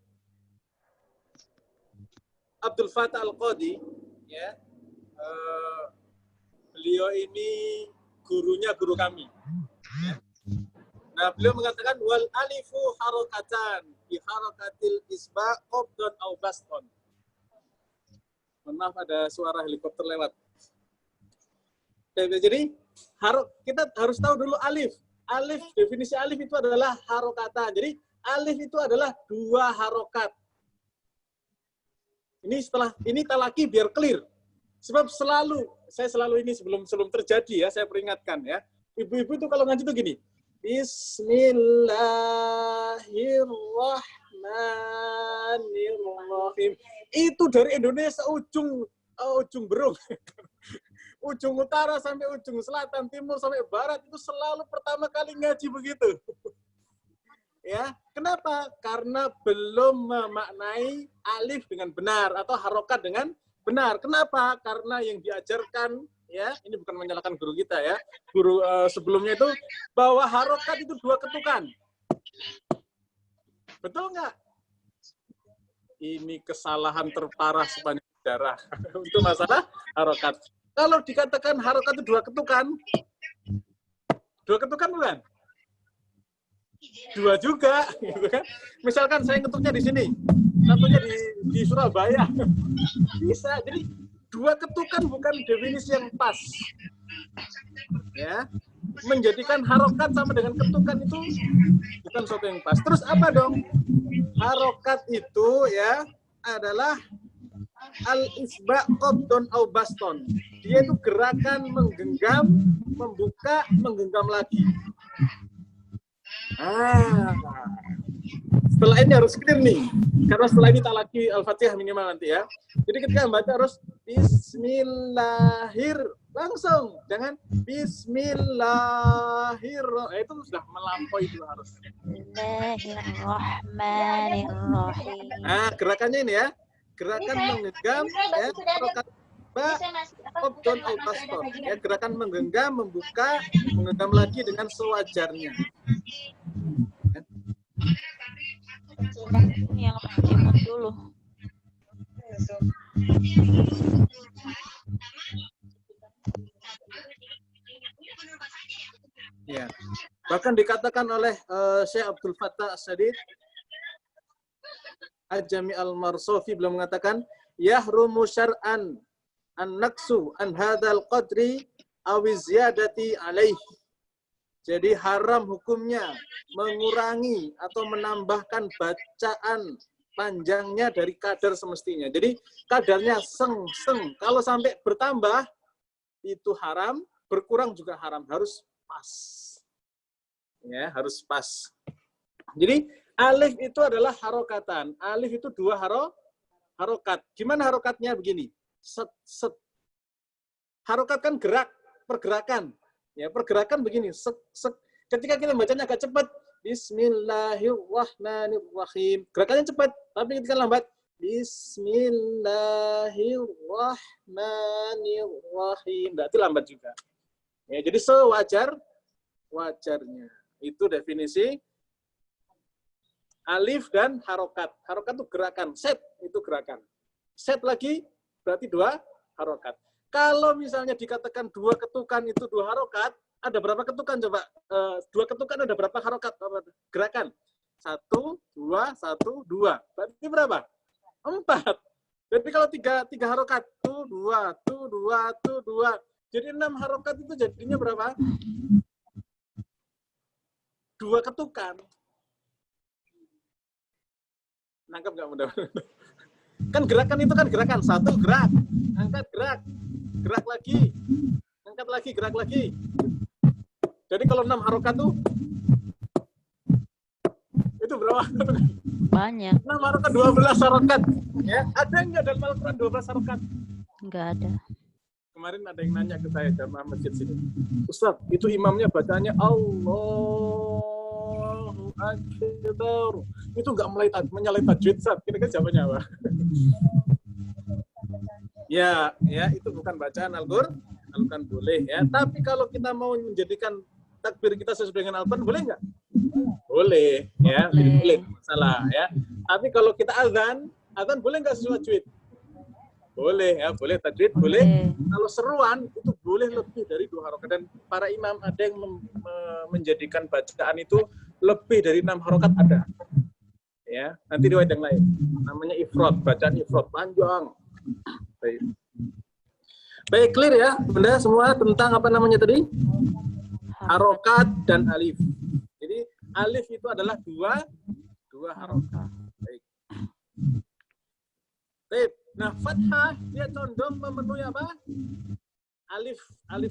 Abdul Fattah Al-Qadi, ya, beliau ini guru kami. Ya. Nah, beliau mengatakan wal alifu harokatan bi harokatil isba qabdun au baston. Maaf, ada suara helikopter lewat. Jadi kita harus tahu dulu alif. Alif, definisi alif itu adalah harokatan. Jadi alif itu adalah 2 harokat. Ini talaki biar clear. Sebab saya selalu ini sebelum terjadi ya, saya peringatkan ya. Ibu-ibu itu kalau ngaji itu gini. Bismillahirrahmanirrahim. Itu dari Indonesia ujung berung. ujung utara sampai ujung selatan, timur sampai barat itu selalu pertama kali ngaji begitu. Ya, kenapa? Karena belum memaknai alif dengan benar atau harokat dengan benar. Kenapa? Karena yang diajarkan, ya, ini bukan menyalahkan guru kita ya, guru sebelumnya itu bahwa harokat itu 2 ketukan. Betul nggak? Ini kesalahan terparah sepanjang sejarah untuk masalah harokat. Kalau dikatakan harokat itu 2 ketukan, 2 ketukan bukan? 2 juga, gitu kan? Misalkan saya ngetuknya di sini, satunya di Surabaya, bisa. Jadi 2 ketukan bukan definisi yang pas, ya. Menjadikan harokat sama dengan ketukan itu bukan sesuatu yang pas. Terus apa dong? Harokat itu ya adalah al-isba' qabdun au baston. Dia itu gerakan menggenggam, membuka, menggenggam lagi. Setelah ini harus clear nih, karena setelah ini tak lagi Al-Fatihah minimal nanti ya. Jadi ketika membaca harus Bismillahir, langsung, jangan Bismillahirrahmanirrahim. Itu sudah melampaui itu harus. Bismillahirrahmanirrahim. Nah, gerakannya ini ya, gerakan menggenggam, ya, ya, gerakan menggenggam, membuka, menggenggam lagi dengan sewajarnya. Yang cimut dulu. Ya. Bahkan dikatakan oleh Syekh Abdul Fattah As-Sadid Al-Jami Al-Marsofi belum mengatakan yahrumu syar'an an-naqsu an hadzal qadri aw ziyadati alaih. Jadi haram hukumnya mengurangi atau menambahkan bacaan panjangnya dari kadar semestinya. Jadi kadarnya seng. Kalau sampai bertambah itu haram, berkurang juga haram, harus pas. Ya, harus pas. Jadi alif itu adalah harokatan. Alif itu 2 harokat. Gimana harokatnya? Begini. Set. Harokat kan gerak, pergerakan. Ya, pergerakan begini. Set. Ketika kita bacanya agak cepat, Bismillahirrahmanirrahim. Gerakannya cepat, tapi ketika lambat, Bismillahirrahmanirrahim. Berarti lambat juga. Ya, jadi sewajarnya. Itu definisi alif dan harokat. Harokat itu gerakan. Set itu gerakan. Set lagi berarti 2 harokat. Kalau misalnya dikatakan 2 ketukan itu 2 harokat, ada berapa ketukan coba? 2 ketukan ada berapa harokat? Gerakan. 1, 2, 1, 2. Berarti berapa? 4. Jadi kalau 3 harokat, tuh 2, tuh 2, tuh 2. Jadi 6 harokat itu jadinya berapa? 2 ketukan. Nangkep nggak mudah-mudahan? Kan gerakan itu kan gerakan. 1 gerak, angkat gerak, gerak lagi, angkat lagi, gerak lagi. Jadi kalau 6 harokat tuh, itu berapa? Banyak. 6 harokat, 12 harokat. Ya, ada nggak dalam Al-Quran 12 harokat? Nggak ada. Kemarin ada yang nanya ke saya jamaah masjid sini, Ustaz, itu imamnya bacanya Allahu Akbar. Itu nggak menyalahi tajwid, Ustaz. Kira-kira jawabannya apa? Ya, itu bukan bacaan Al-Quran. Al-Quran boleh ya. Tapi kalau kita mau menjadikan takbir kita sesuai dengan Al-Quran, boleh nggak? Boleh, ya. Boleh, masalah ya. Tapi kalau kita azan boleh nggak sesuai tajwid? Boleh ya, boleh tajwid, boleh. Kalau seruan itu boleh lebih dari 2 harokat. Dan para imam ada yang menjadikan bacaan itu lebih dari 6 harokat ada. Ya, nanti riwayat yang lain. Namanya ifrad, bacaan ifrad panjang. Baik, clear ya, Bunda semua tentang apa namanya tadi? Harokat dan alif. Jadi alif itu adalah 2 harokat. Baik. Baik. Nah, fathah dia condong memenuhi apa? Alif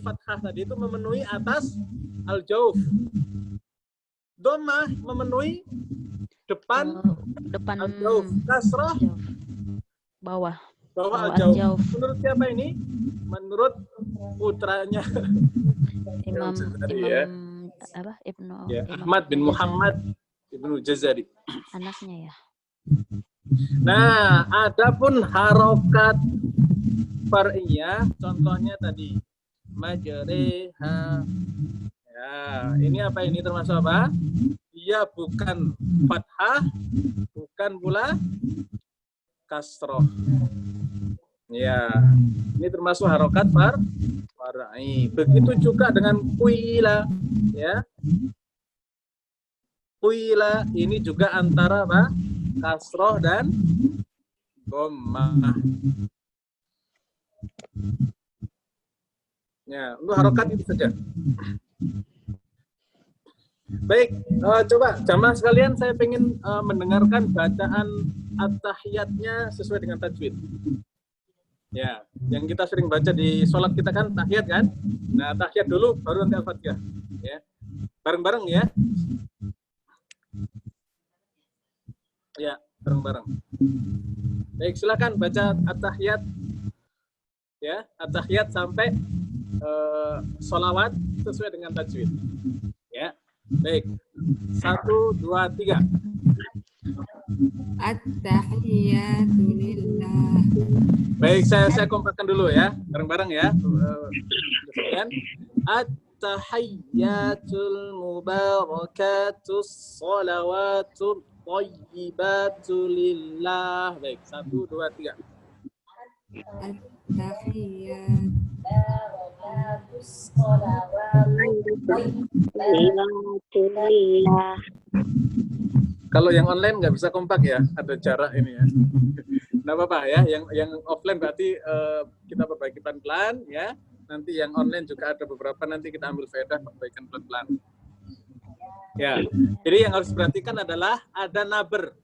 fathah tadi itu memenuhi atas al-jauf. Dhammah memenuhi depan al-jauf. Kasrah bawah al-jauf. Menurut siapa ini? Menurut putranya Imam Jazari, ya. apa? Ibnu Ya, Imam Ahmad bin Muhammad Ibnu Jazari. anaknya ya. Nah, adapun harokat far'iyah, contohnya tadi majreha. Ya, ini apa ini termasuk apa? Dia bukan fathah, bukan pula kasroh. Ya, ini termasuk harokat far'i. Begitu juga dengan kuila, ya. Kuila ini juga antara apa? Kasroh dan dhammah. Ya, untuk harokat itu saja. Baik, coba jamaah sekalian, saya ingin mendengarkan bacaan at-tahiyatnya sesuai dengan tajwid. Ya, yang kita sering baca di sholat kita kan tahiyat kan? Nah, tahiyat dulu, baru nanti al-fatihah. Ya, bareng-bareng ya. Ya, bareng-bareng. Baik, silakan baca at-tahiyat. Ya, at-tahiyat sampai sholawat sesuai dengan tajwid. Ya, baik. 1, 2, 3. At-tahiyatu lillah. Baik, saya kompakkan dulu ya, bareng-bareng ya. At-tahiyyatul mubarakatus shalawatul thayyibatu lillah. Baik, 1, 2, 3. At-tahiyatu lillah. Kalau yang online nggak bisa kompak ya, ada jarak ini ya. Nggak apa-apa ya, yang offline berarti kita perbaiki pelan-pelan ya. Nanti yang online juga ada beberapa, nanti kita ambil faedah perbaikan pelan-pelan. Ya, jadi yang harus diperhatikan adalah ada naber.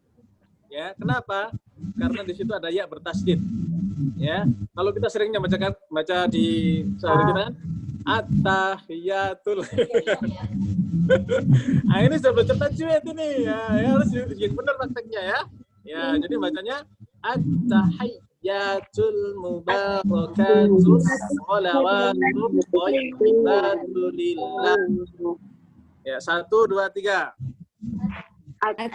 Ya, kenapa? Karena di situ ada ya bertasdid. Ya, kalau kita seringnya baca di sehari kita kan at-tahiyatul. Nah, ini sudah baca tajwid ini ya, harus yang benar prakteknya ya. Ya, jadi bacanya at-tahiyyatul mubarakatus shalawatul thayyibatu lillah. Ya, 1, 2, 3. Ada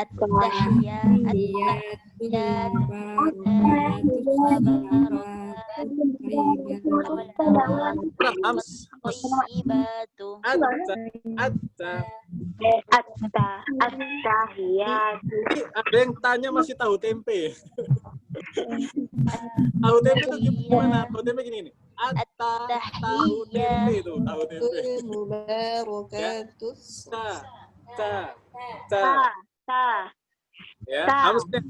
yang tanya masih tahu tempe. Tahu tempe itu gimana? Tahu tempe gini nih. Tahu tempe itu, tahu tempe. Ya, harusnya.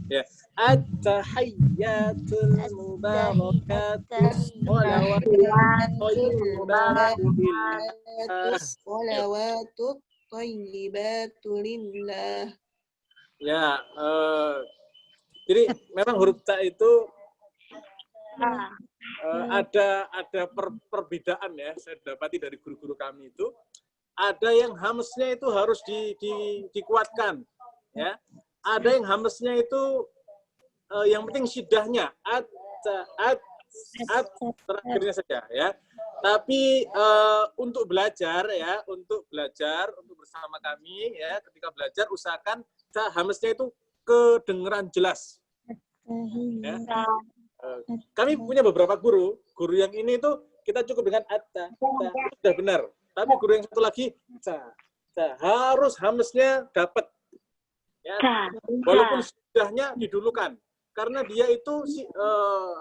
Ya, at-tahiyyatul mubarakatus sholawatut thayyibatu lillah. Ya, jadi memang huruf ta itu ada perbedaan ya, saya dapati dari guru-guru kami itu. Ada yang hamsnya itu harus dikuatkan, ya. Ada yang hamsnya itu yang penting syidahnya terakhirnya saja, ya. Tapi untuk belajar untuk bersama kami ya, ketika belajar usahakan hamsnya itu kedengeran jelas. Ya. Kami punya beberapa guru yang ini itu kita cukup dengan sudah benar. Tapi guru yang satu lagi harus hamsnya dapat. Ya, walaupun sudahnya didulukan, karena dia itu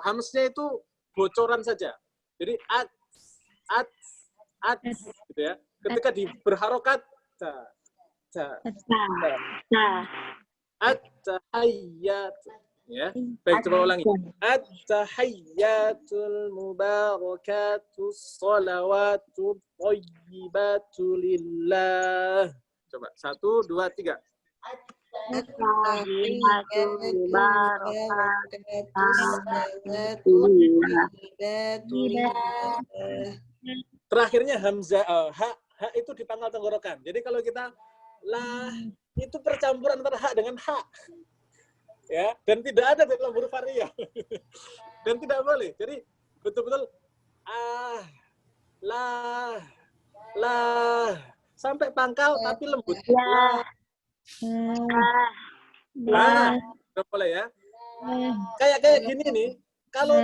hamsnya itu bocoran saja. Jadi gitu ya. Ketika berharokat at-tahiyyat, ya. Baik, coba ulangi. At-tahiyyatul mubarakatus sholawatut thayyibatu lillah. Coba 1, 2, 3. Terakhirnya hamzah ha itu di pangkal tenggorokan. Jadi kalau kita lah itu percampuran antara ha dengan ha. Ya, dan tidak ada dalam huruf far'iyah. Dan tidak boleh. Jadi betul-betul lah sampai pangkal tapi lembut. Udah mulai ya. Kayak gini nih. Kalau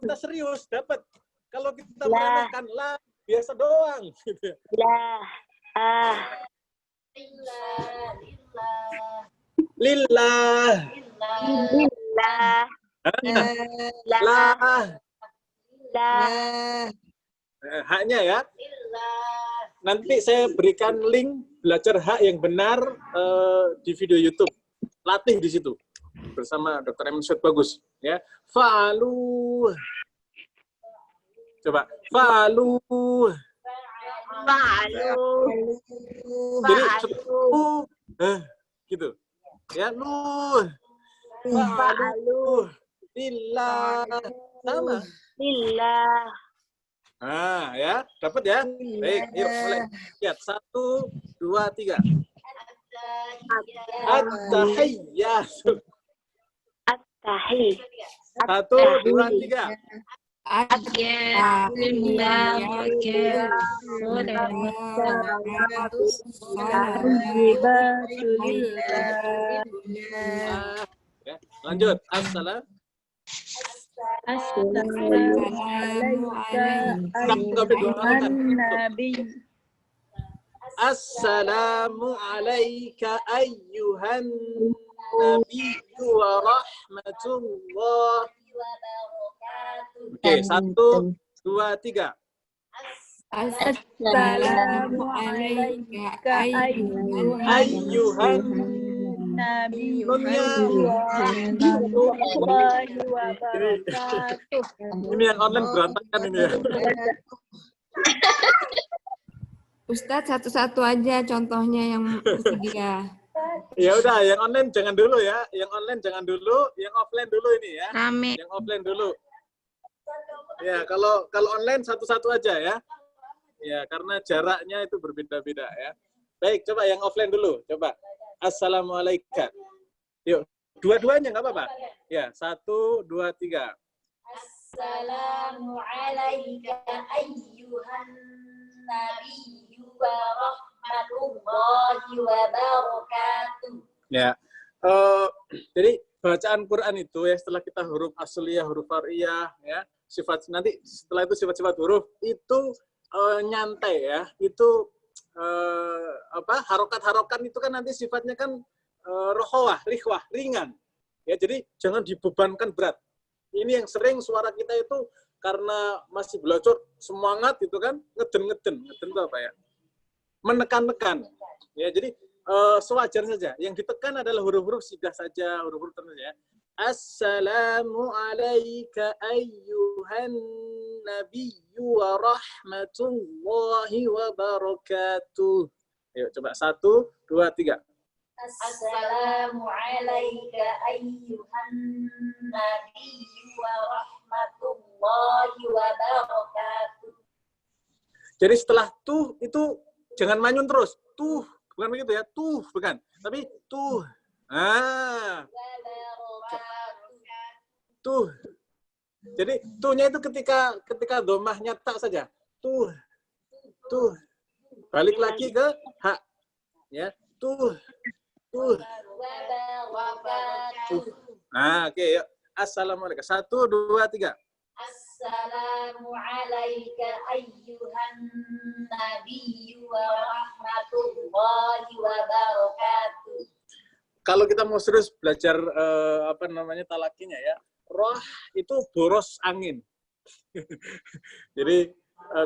kita serius dapat. Kalau kita meremehkan lah biasa doang gitu. Lillah. Haknya ya. Nanti saya berikan link belajar hak yang benar di video YouTube. Latih di situ bersama Dr. Emsyad bagus ya. Fa'alu. Coba fa'alu. Jadi gitu. Ya, lu. Fa'alu. Lillah. Sama. Lillah. Nah, ya, dapat ya? Baik, yuk mulai. Lihat, 1, 2, 3. At-tahiyyatu. 1, 2, 3. Ya, lanjut. Assalamu alayka ayyuhan nabiyyu wa rahmatullahi wa barakatuh. Oke, 1, 2, 3. Assalamu alayka ayyuhan nabiyyu warahmatullahi wabarakatuh. Ini yang online berantakan ini ya. Ustadz satu-satu aja contohnya yang tersedia. Ya udah, yang online jangan dulu ya. Yang online jangan dulu, yang offline dulu ini ya. Amin. Yang offline dulu. Ya, kalau online satu-satu aja ya. Ya, karena jaraknya itu berbeda-beda ya. Baik, coba yang offline dulu. Coba. Assalamualaikum. Yuk, dua-duanya nggak apa-apa. Ya, 1, 2, 3. Assalamu alayka ayyuhan nabiyyu wa rahmatullahi wa barakatuh. Ya, jadi bacaan Quran itu ya setelah kita huruf asliyah, huruf far'iyah, ya sifat nanti setelah itu sifat-sifat huruf itu nyantai ya, itu harokat-harokat itu kan nanti sifatnya kan rohawah, rihwah, ringan. Ya, jadi jangan dibebankan berat. Ini yang sering suara kita itu karena masih belajar semangat itu kan ngeden itu apa ya? Menekan-nekan. Ya, jadi sewajarnya saja. Yang ditekan adalah huruf-huruf sidah saja, huruf-huruf tertentu ya. Assalamu alayka ayyuhan nabiyyu wa rahmatullahi wa barakatuh. Ayo coba 1, 2, 3. Assalamu alayka ayyuhan nabiyyu wa rahmatullahi wa barakatuh. Jadi setelah tuh itu jangan manyun terus. Tuh, bukan begitu ya. Tuh, bukan. Tapi tuh. Tuh. Jadi tuhnya itu ketika dhammahnya tak saja. Tuh. Tuh. Balik lagi ke hak. Ya. Tuh. Tuh. Nah, oke, yuk. Assalamualaikum. 1, 2, 3. Assalamu alayka ayyuhan nabiyyu wa rahmatullahi wa barakatuh. Kalau kita mau serius belajar talakinya ya, roh itu boros angin. Jadi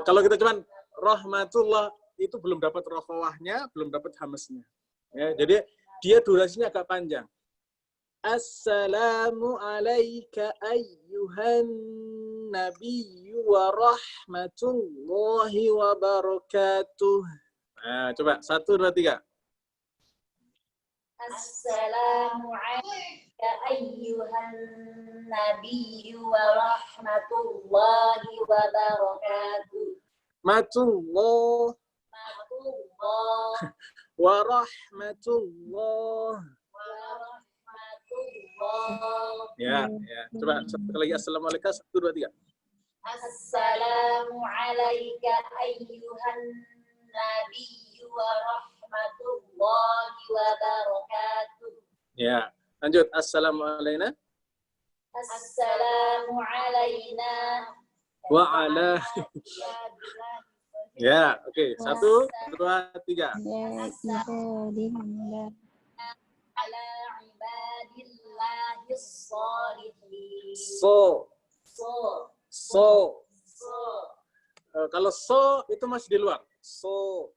kalau kita cuman rahmatullah itu belum dapat rohawahnya, belum dapat hamesnya. Ya, jadi dia durasinya agak panjang. Assalamu alayka ayyuhan nabiyyu wa rahmatullahi wa barakatuh. Nah, coba 1, 2, 3. Assalamu alayka ayyuhan nabiyyu wa rahmatullahi wa barakatuh. Matullah wa rahmatullah. Ya. Coba satu lagi. Assalamualaikum. 1, 2, 3. Assalamu alayka ayyuhan nabiyyu wa rahmatullahi wa barakatuh. Ya, lanjut. Assalamualaikum. Assalamu alayna Wa ala. Ya, oke. 1, 2, 3. ala ibadillahis sholihin. So. So. Kalau so itu masih di luar. So.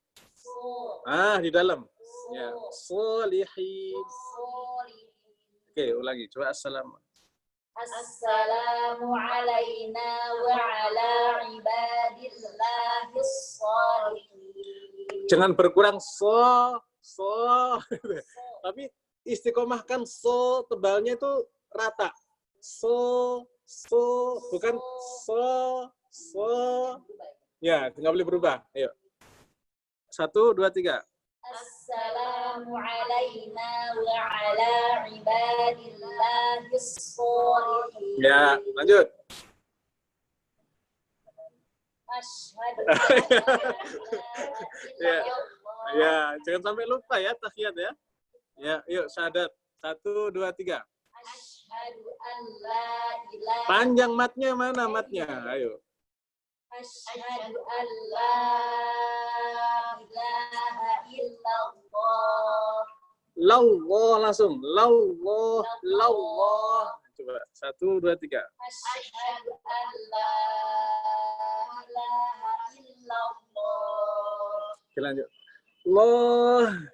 Di dalam. Ya. Sholihin. Oke, ulangi. Coba assalamu. Assalamu alayna wa ala ibadillahis sholihin. Jangan berkurang so. Tapi istiqomahkan so, tebalnya itu rata. So, bukan so. Ya, nggak boleh berubah. Ayo. 1, 2, 3. Assalamu alayna wa ala ibadillahis sholihin. Ya, lanjut. Asyhadu Ya. Ya, jangan sampai lupa ya tahiyat ya. Ya, yuk syahadat. 1, 2, 3. Asyhadu an la ilaha. Panjang matnya mana matnya? Ayo. Asyhadu an la ilaha illallah. Lallah langsung. Lallah. Coba 1, 2, 3. Asyhadu an la ilaha illallah. Oke, lanjut. Allah.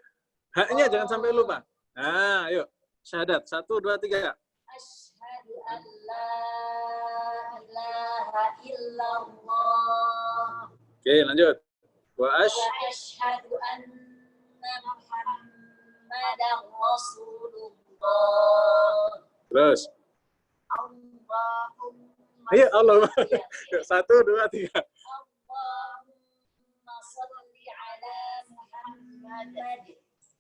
Haknya jangan sampai lupa. Nah, ayo. Syahadat. 1, 2, 3. Asyhadu an la ilaha illallah. Oke, lanjut. Wa Asyhadu anna Muhammadar Rasulullah. Terus. Allahumma Ayo, Allah. 1, 2, 3. Allahumma shalli ala Muhammad.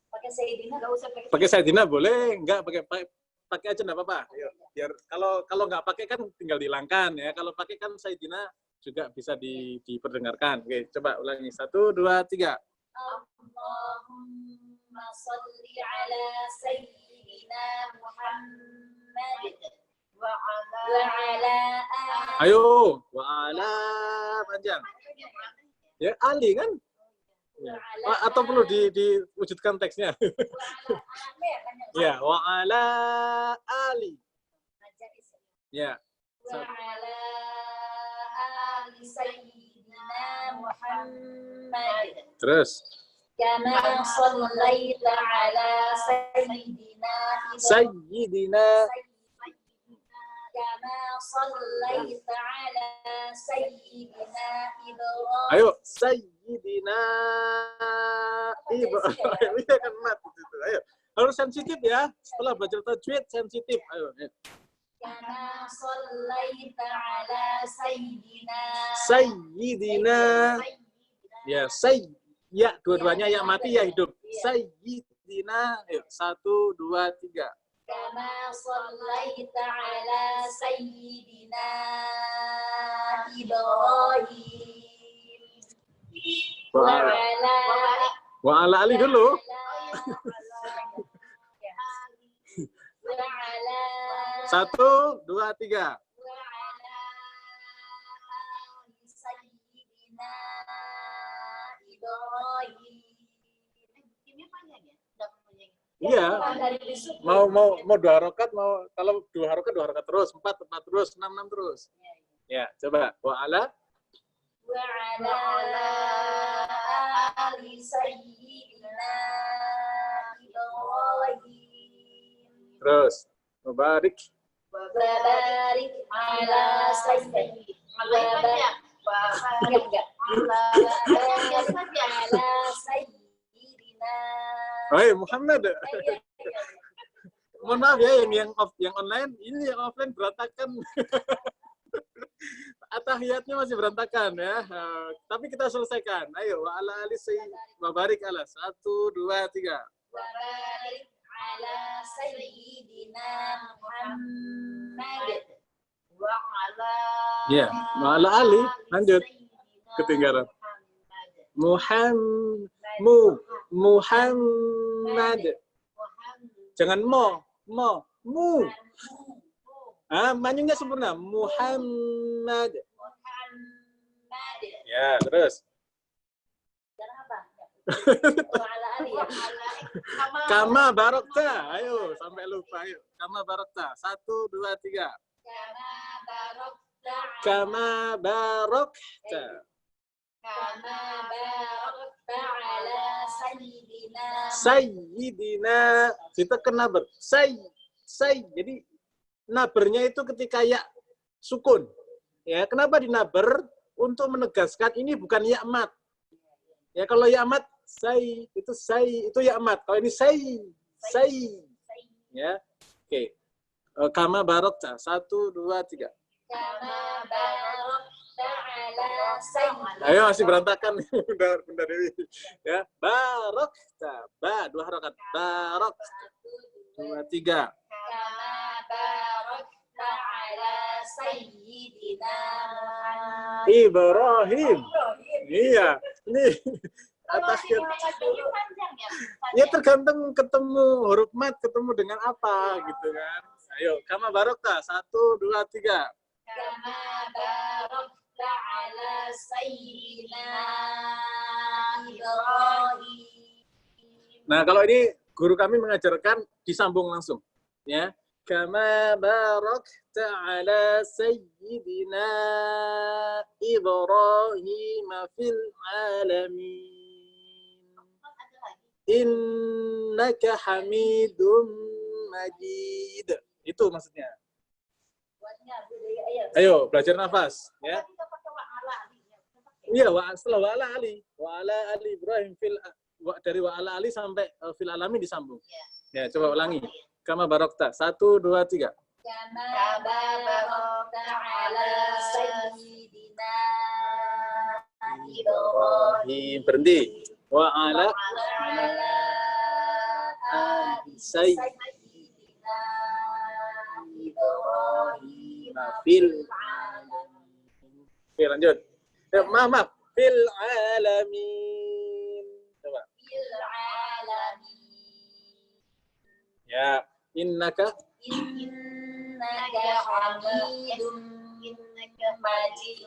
Pakai Sayyidina enggak usah pakai. Pakai Sayyidina boleh, enggak pakai aja enggak apa-apa. Ayo, biar kalau enggak pakai kan tinggal dihilangkan ya. Kalau pakai kan Sayyidina juga bisa diperdengarkan. Oke, coba ulangi. 1, 2, 3. Allahumma shalli ala Sayyidina Muhammad wa ala Ayo, wa ala panjang. Ya, Ali kan? Ya. Atau perlu diwujudkan teksnya? Ya, wa ala ali. Ya. wa ala ali Sayyidina Muhammad. Terus. Kama shallaita ala Sayyidina. Kama shallaita ala Sayyidina Ibrahim. Ayo, Sayyidina Ibrahim. Ini akan mati itu. Ayo. Harus sensitif ya. Setelah belajar tajwid sensitif. Ayo. Kama shallaita ala Sayyidina. Ya, ya, dua-duanya yang mati ya hidup. Sayyidina. Ayo, 1, 2, 3. Kama shallaita ala Sayyidina Ibrahim. Wa ala ali dulu. Wa ala 1, 2, 3. Sayyidina Ibrahim. Iya. Mau 2 harokat, kalau 2 harokat terus, 4 terus, 6 terus. Ya, coba. Wa ala ali Sayyidina Ibrahim. terus. Mubarik. Barik ala Sayyidina. Ala Sayyidina. Hei, Muhammad. Mohon maaf ya yang online, ini yang offline berantakan. Tahiyatnya masih berantakan ya. Tapi kita selesaikan. Ayo, wa ala ali Mubarik ala 1, 2, 3. Barik ala Sayyidina Muhammad. Ya, Ma'ala Ali. Lanjut. Ketinggalan. Muhammad. Jangan mu. Manyunya sempurna. Muhammad. Ya, terus. Kama barokta. Ayo, sampai lupa. Ayo. Kama barokta. 1, 2, 3. Kama barokta. ala Sayyidina. Kita kena ber. Jadi nabernya itu ketika ya sukun. Ya, kenapa dinaber? Untuk menegaskan ini bukan ya mat. Ya, kalau ya mat itu ya mat. Kalau ini say. Ya. Oke. Kama barokta. 1, 2, 3. kama barokta ala sayyidina. Ayo, masih berantakan. Bunda Dewi. Ya, barokta. 2 harakat. Barok. 2, 3. Kama barokta ala sayyidina Ibrahim. Iya. Ini atas ya tergantung ketemu huruf mat ketemu dengan apa gitu kan. Ayo, kama barokta. 1, 2, 3. Kama barokta ala sayyidina Ibrahim. Nah, kalau ini guru kami mengajarkan disambung langsung, ya. Kama barakta ala sayyidina Ibrahim fil alamin. Innaka Hamidum Majid. Itu maksudnya. Ayo, belajar nafas, ya. Iya, setelah wa ala ali. Wa ala ali Ibrahim dari wa ala ali sampai fil alamin disambung. Ya, coba ulangi. Kama barokta. 1, 2, 3. Kama barokta ala sayyidina Ibrahim. Berhenti. Wa ala sayyidina Ibrahim fil alamin. Oke, lanjut. Maaf. Fil alamin. Coba. fil alamin. Ya, innaka Hamidum Majid.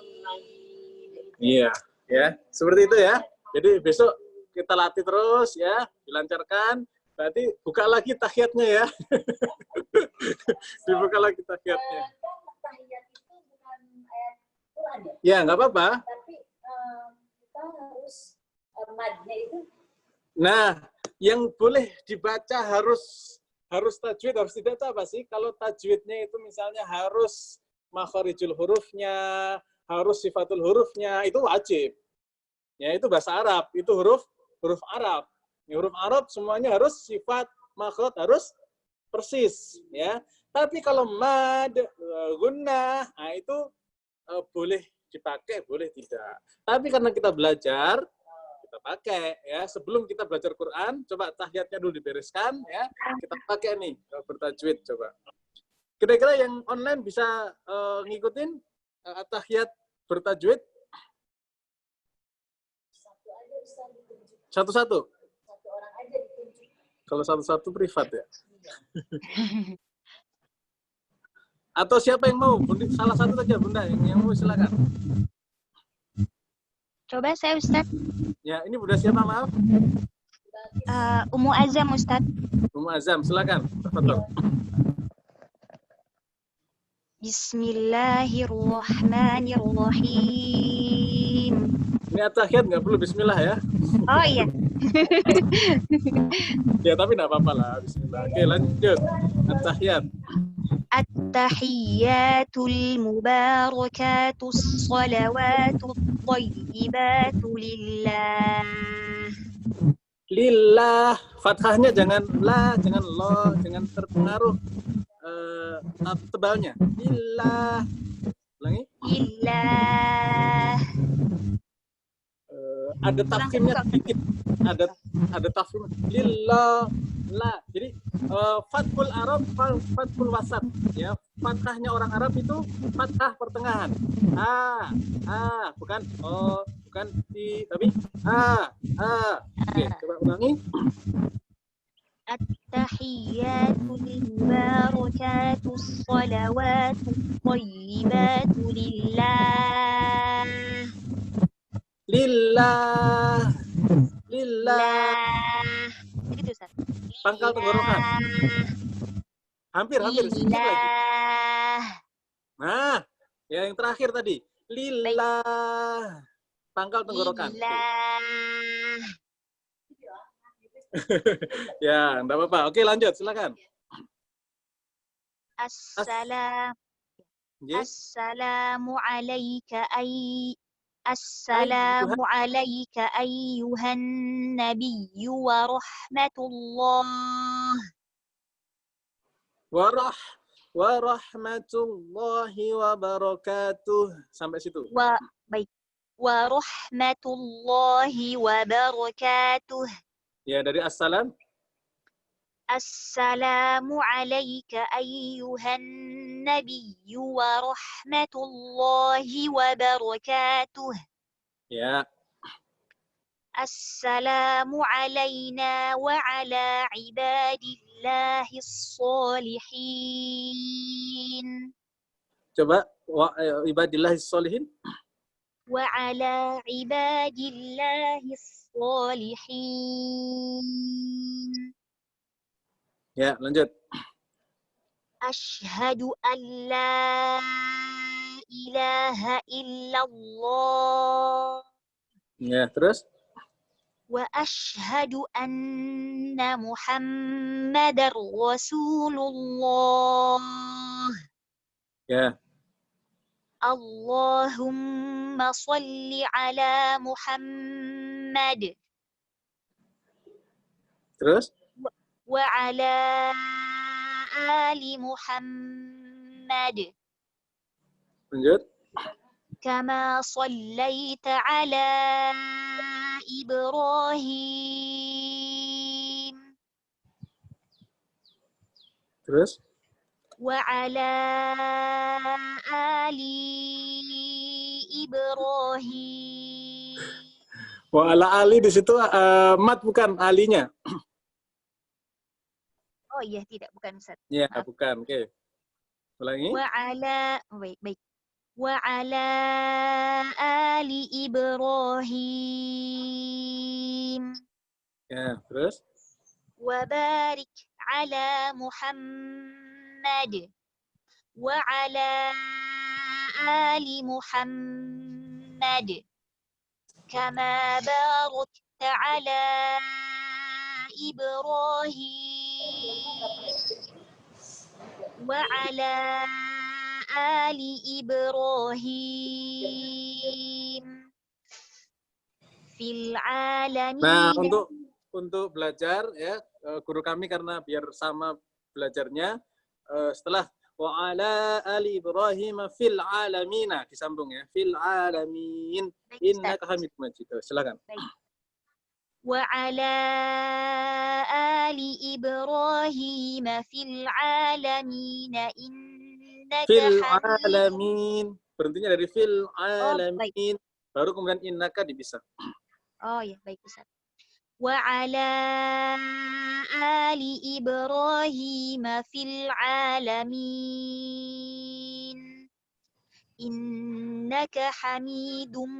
Iya, ya. Seperti itu ya. Jadi besok kita latih terus ya, dilancarkan. Berarti buka lagi tahiyatnya ya. Dibuka lagi tahiyatnya. Tahiyat itu bukan ayat Quran ya? Ya, nggak apa-apa. Tapi kita harus madnya itu. Nah, yang boleh dibaca harus tajwid, harus tidak itu apa sih? Kalau tajwidnya itu misalnya harus makharijul hurufnya, harus sifatul hurufnya, itu wajib. Ya, itu bahasa Arab, itu huruf Arab. Ya, huruf Arab semuanya harus sifat, makhraj harus persis, ya. Tapi kalau mad, gunnah, nah itu boleh dipakai, boleh tidak. Tapi karena kita belajar, kita pakai ya. Sebelum kita belajar Quran, coba tahiyatnya dulu dibereskan ya. Kita pakai nih bertajwid coba. Kira-kira yang online bisa ngikutin tahiyat bertajwid? Satu-satu. Satu orang aja ditunjuk. Kalau satu-satu privat ya. Atau siapa yang mau? Salah satu saja Bunda yang mau silakan. Coba saya Ustaz. Ya, ini Bunda siapa maaf? Ummu Azam Ustaz. Ummu Azam, silakan. Tafadhol. Bismillahirrahmanirrahim. Ini at-tahiyat nggak perlu bismillah ya. Oh iya. Ya, tapi nggak apa-apa lah. Bismillah. Oke, lanjut. At-tahiyat. At-tahiyyatul mubarakatus salawatut thayyibatu lillah. Lillah. Fathahnya jangan la, jangan lo, jangan terpengaruh tebalnya. Lillah. Ulangi. Lillah. ada tafkhimnya sedikit. Ada tafkhim lillah la. Jadi fathul Arab, fathul wasat ya. Fathahnya orang Arab itu fathah pertengahan. Bukan bukan di tapi Oke, coba ulangi. At-tahiyyatu lil-barakatu shalawatu thayyibatu lillah. Lillah. Begitu, Ustaz. Pangkal tenggorokan. Hampir sedikit lagi. Nah, ya yang terakhir tadi. Lillah. Pangkal tenggorokan. Ya, enggak apa-apa. Oke, lanjut, silakan. Assalamu alayka Assalamu alayka ayyuhan nabiyyu wa rahmatullah. Wa rahmatullahi wa barakatuh. Sampai situ. Baik. Wa rahmatullahi wa barakatuh. Ya, dari assalam. Assalamu alayka ayyuhan nabiyyu wa rahmatullahi wa barakatuh. Ya. Assalamu alayna wa ala ibadillahis sholihin. Coba ibadillahis sholihin. Wa ala ibadillahis sholihin. Ya, lanjut. Asyhadu an la ilaha illallah. Ya, terus? Wa asyhadu anna Muhammadar Rasulullah. Ya. Allahumma salli ala Muhammad. Terus? Wa ala ali Muhammad. Lanjut. Kama sallaita ala Ibrahim. Terus? Wa ala ali Ibrahim. Wa ala ali di situ mat bukan alinya. Oh iya, tidak, bukan Ustaz. Ya, bukan. Oke. Ulangi. Wa ala baik. Wa ala ali Ibrahim. Ya, terus? Wa barik ala Muhammad. Wa ala ali Muhammad. Kama barakta ala Ibrahim. Wa ala ali Ibrahim fil alamin. Nah, untuk belajar ya guru kami karena biar sama belajarnya setelah wa ala ali Ibrahim fil alamin disambung ya, fil alamin innaka Hamidum Majid. Silakan. Baik. Wa ala ali Ibrahim fil alamin innaka Fil Hamidum. alamin. Berhentinya dari fil alamin. Baru kemudian innaka dipisah. Oh ya, baik Ustaz. Wa ala ali Ibrahim fil alamin innaka Hamidum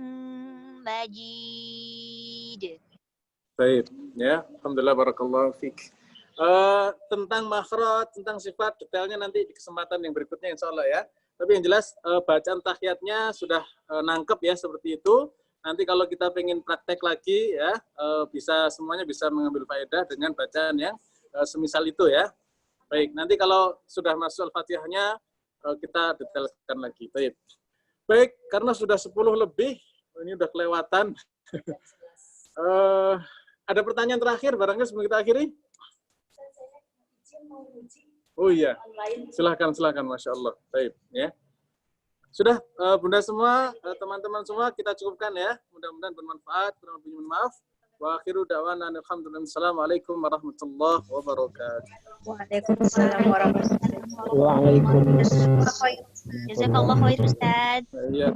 Majid. Baik, ya. Alhamdulillah, barakallahu fiik. Tentang makhraj, tentang sifat, detailnya nanti di kesempatan yang berikutnya insya Allah ya. Tapi yang jelas bacaan tahiyatnya sudah nangkep ya seperti itu. Nanti kalau kita pengen praktek lagi ya, semuanya bisa mengambil faedah dengan bacaan yang semisal itu ya. Baik, nanti kalau sudah masuk Al-Fatihahnya kita detailkan lagi. Baik, karena sudah 10 lebih, ini udah kelewatan. Ada pertanyaan terakhir barangkali sebelum kita akhiri? Oh iya, silakan, masya Allah. Baik, ya. Sudah, Bunda semua, teman-teman semua, kita cukupkan ya. Mudah-mudahan bermanfaat. Kurang lebih mohon maaf. Wa akhiru da'wana alhamdulillah. Assalamualaikum warahmatullahi wabarakatuh. Waalaikumsalam warahmatullahi wabarakatuh. Waalaikumsalam. Jazakallah khair Ustaz. Iya.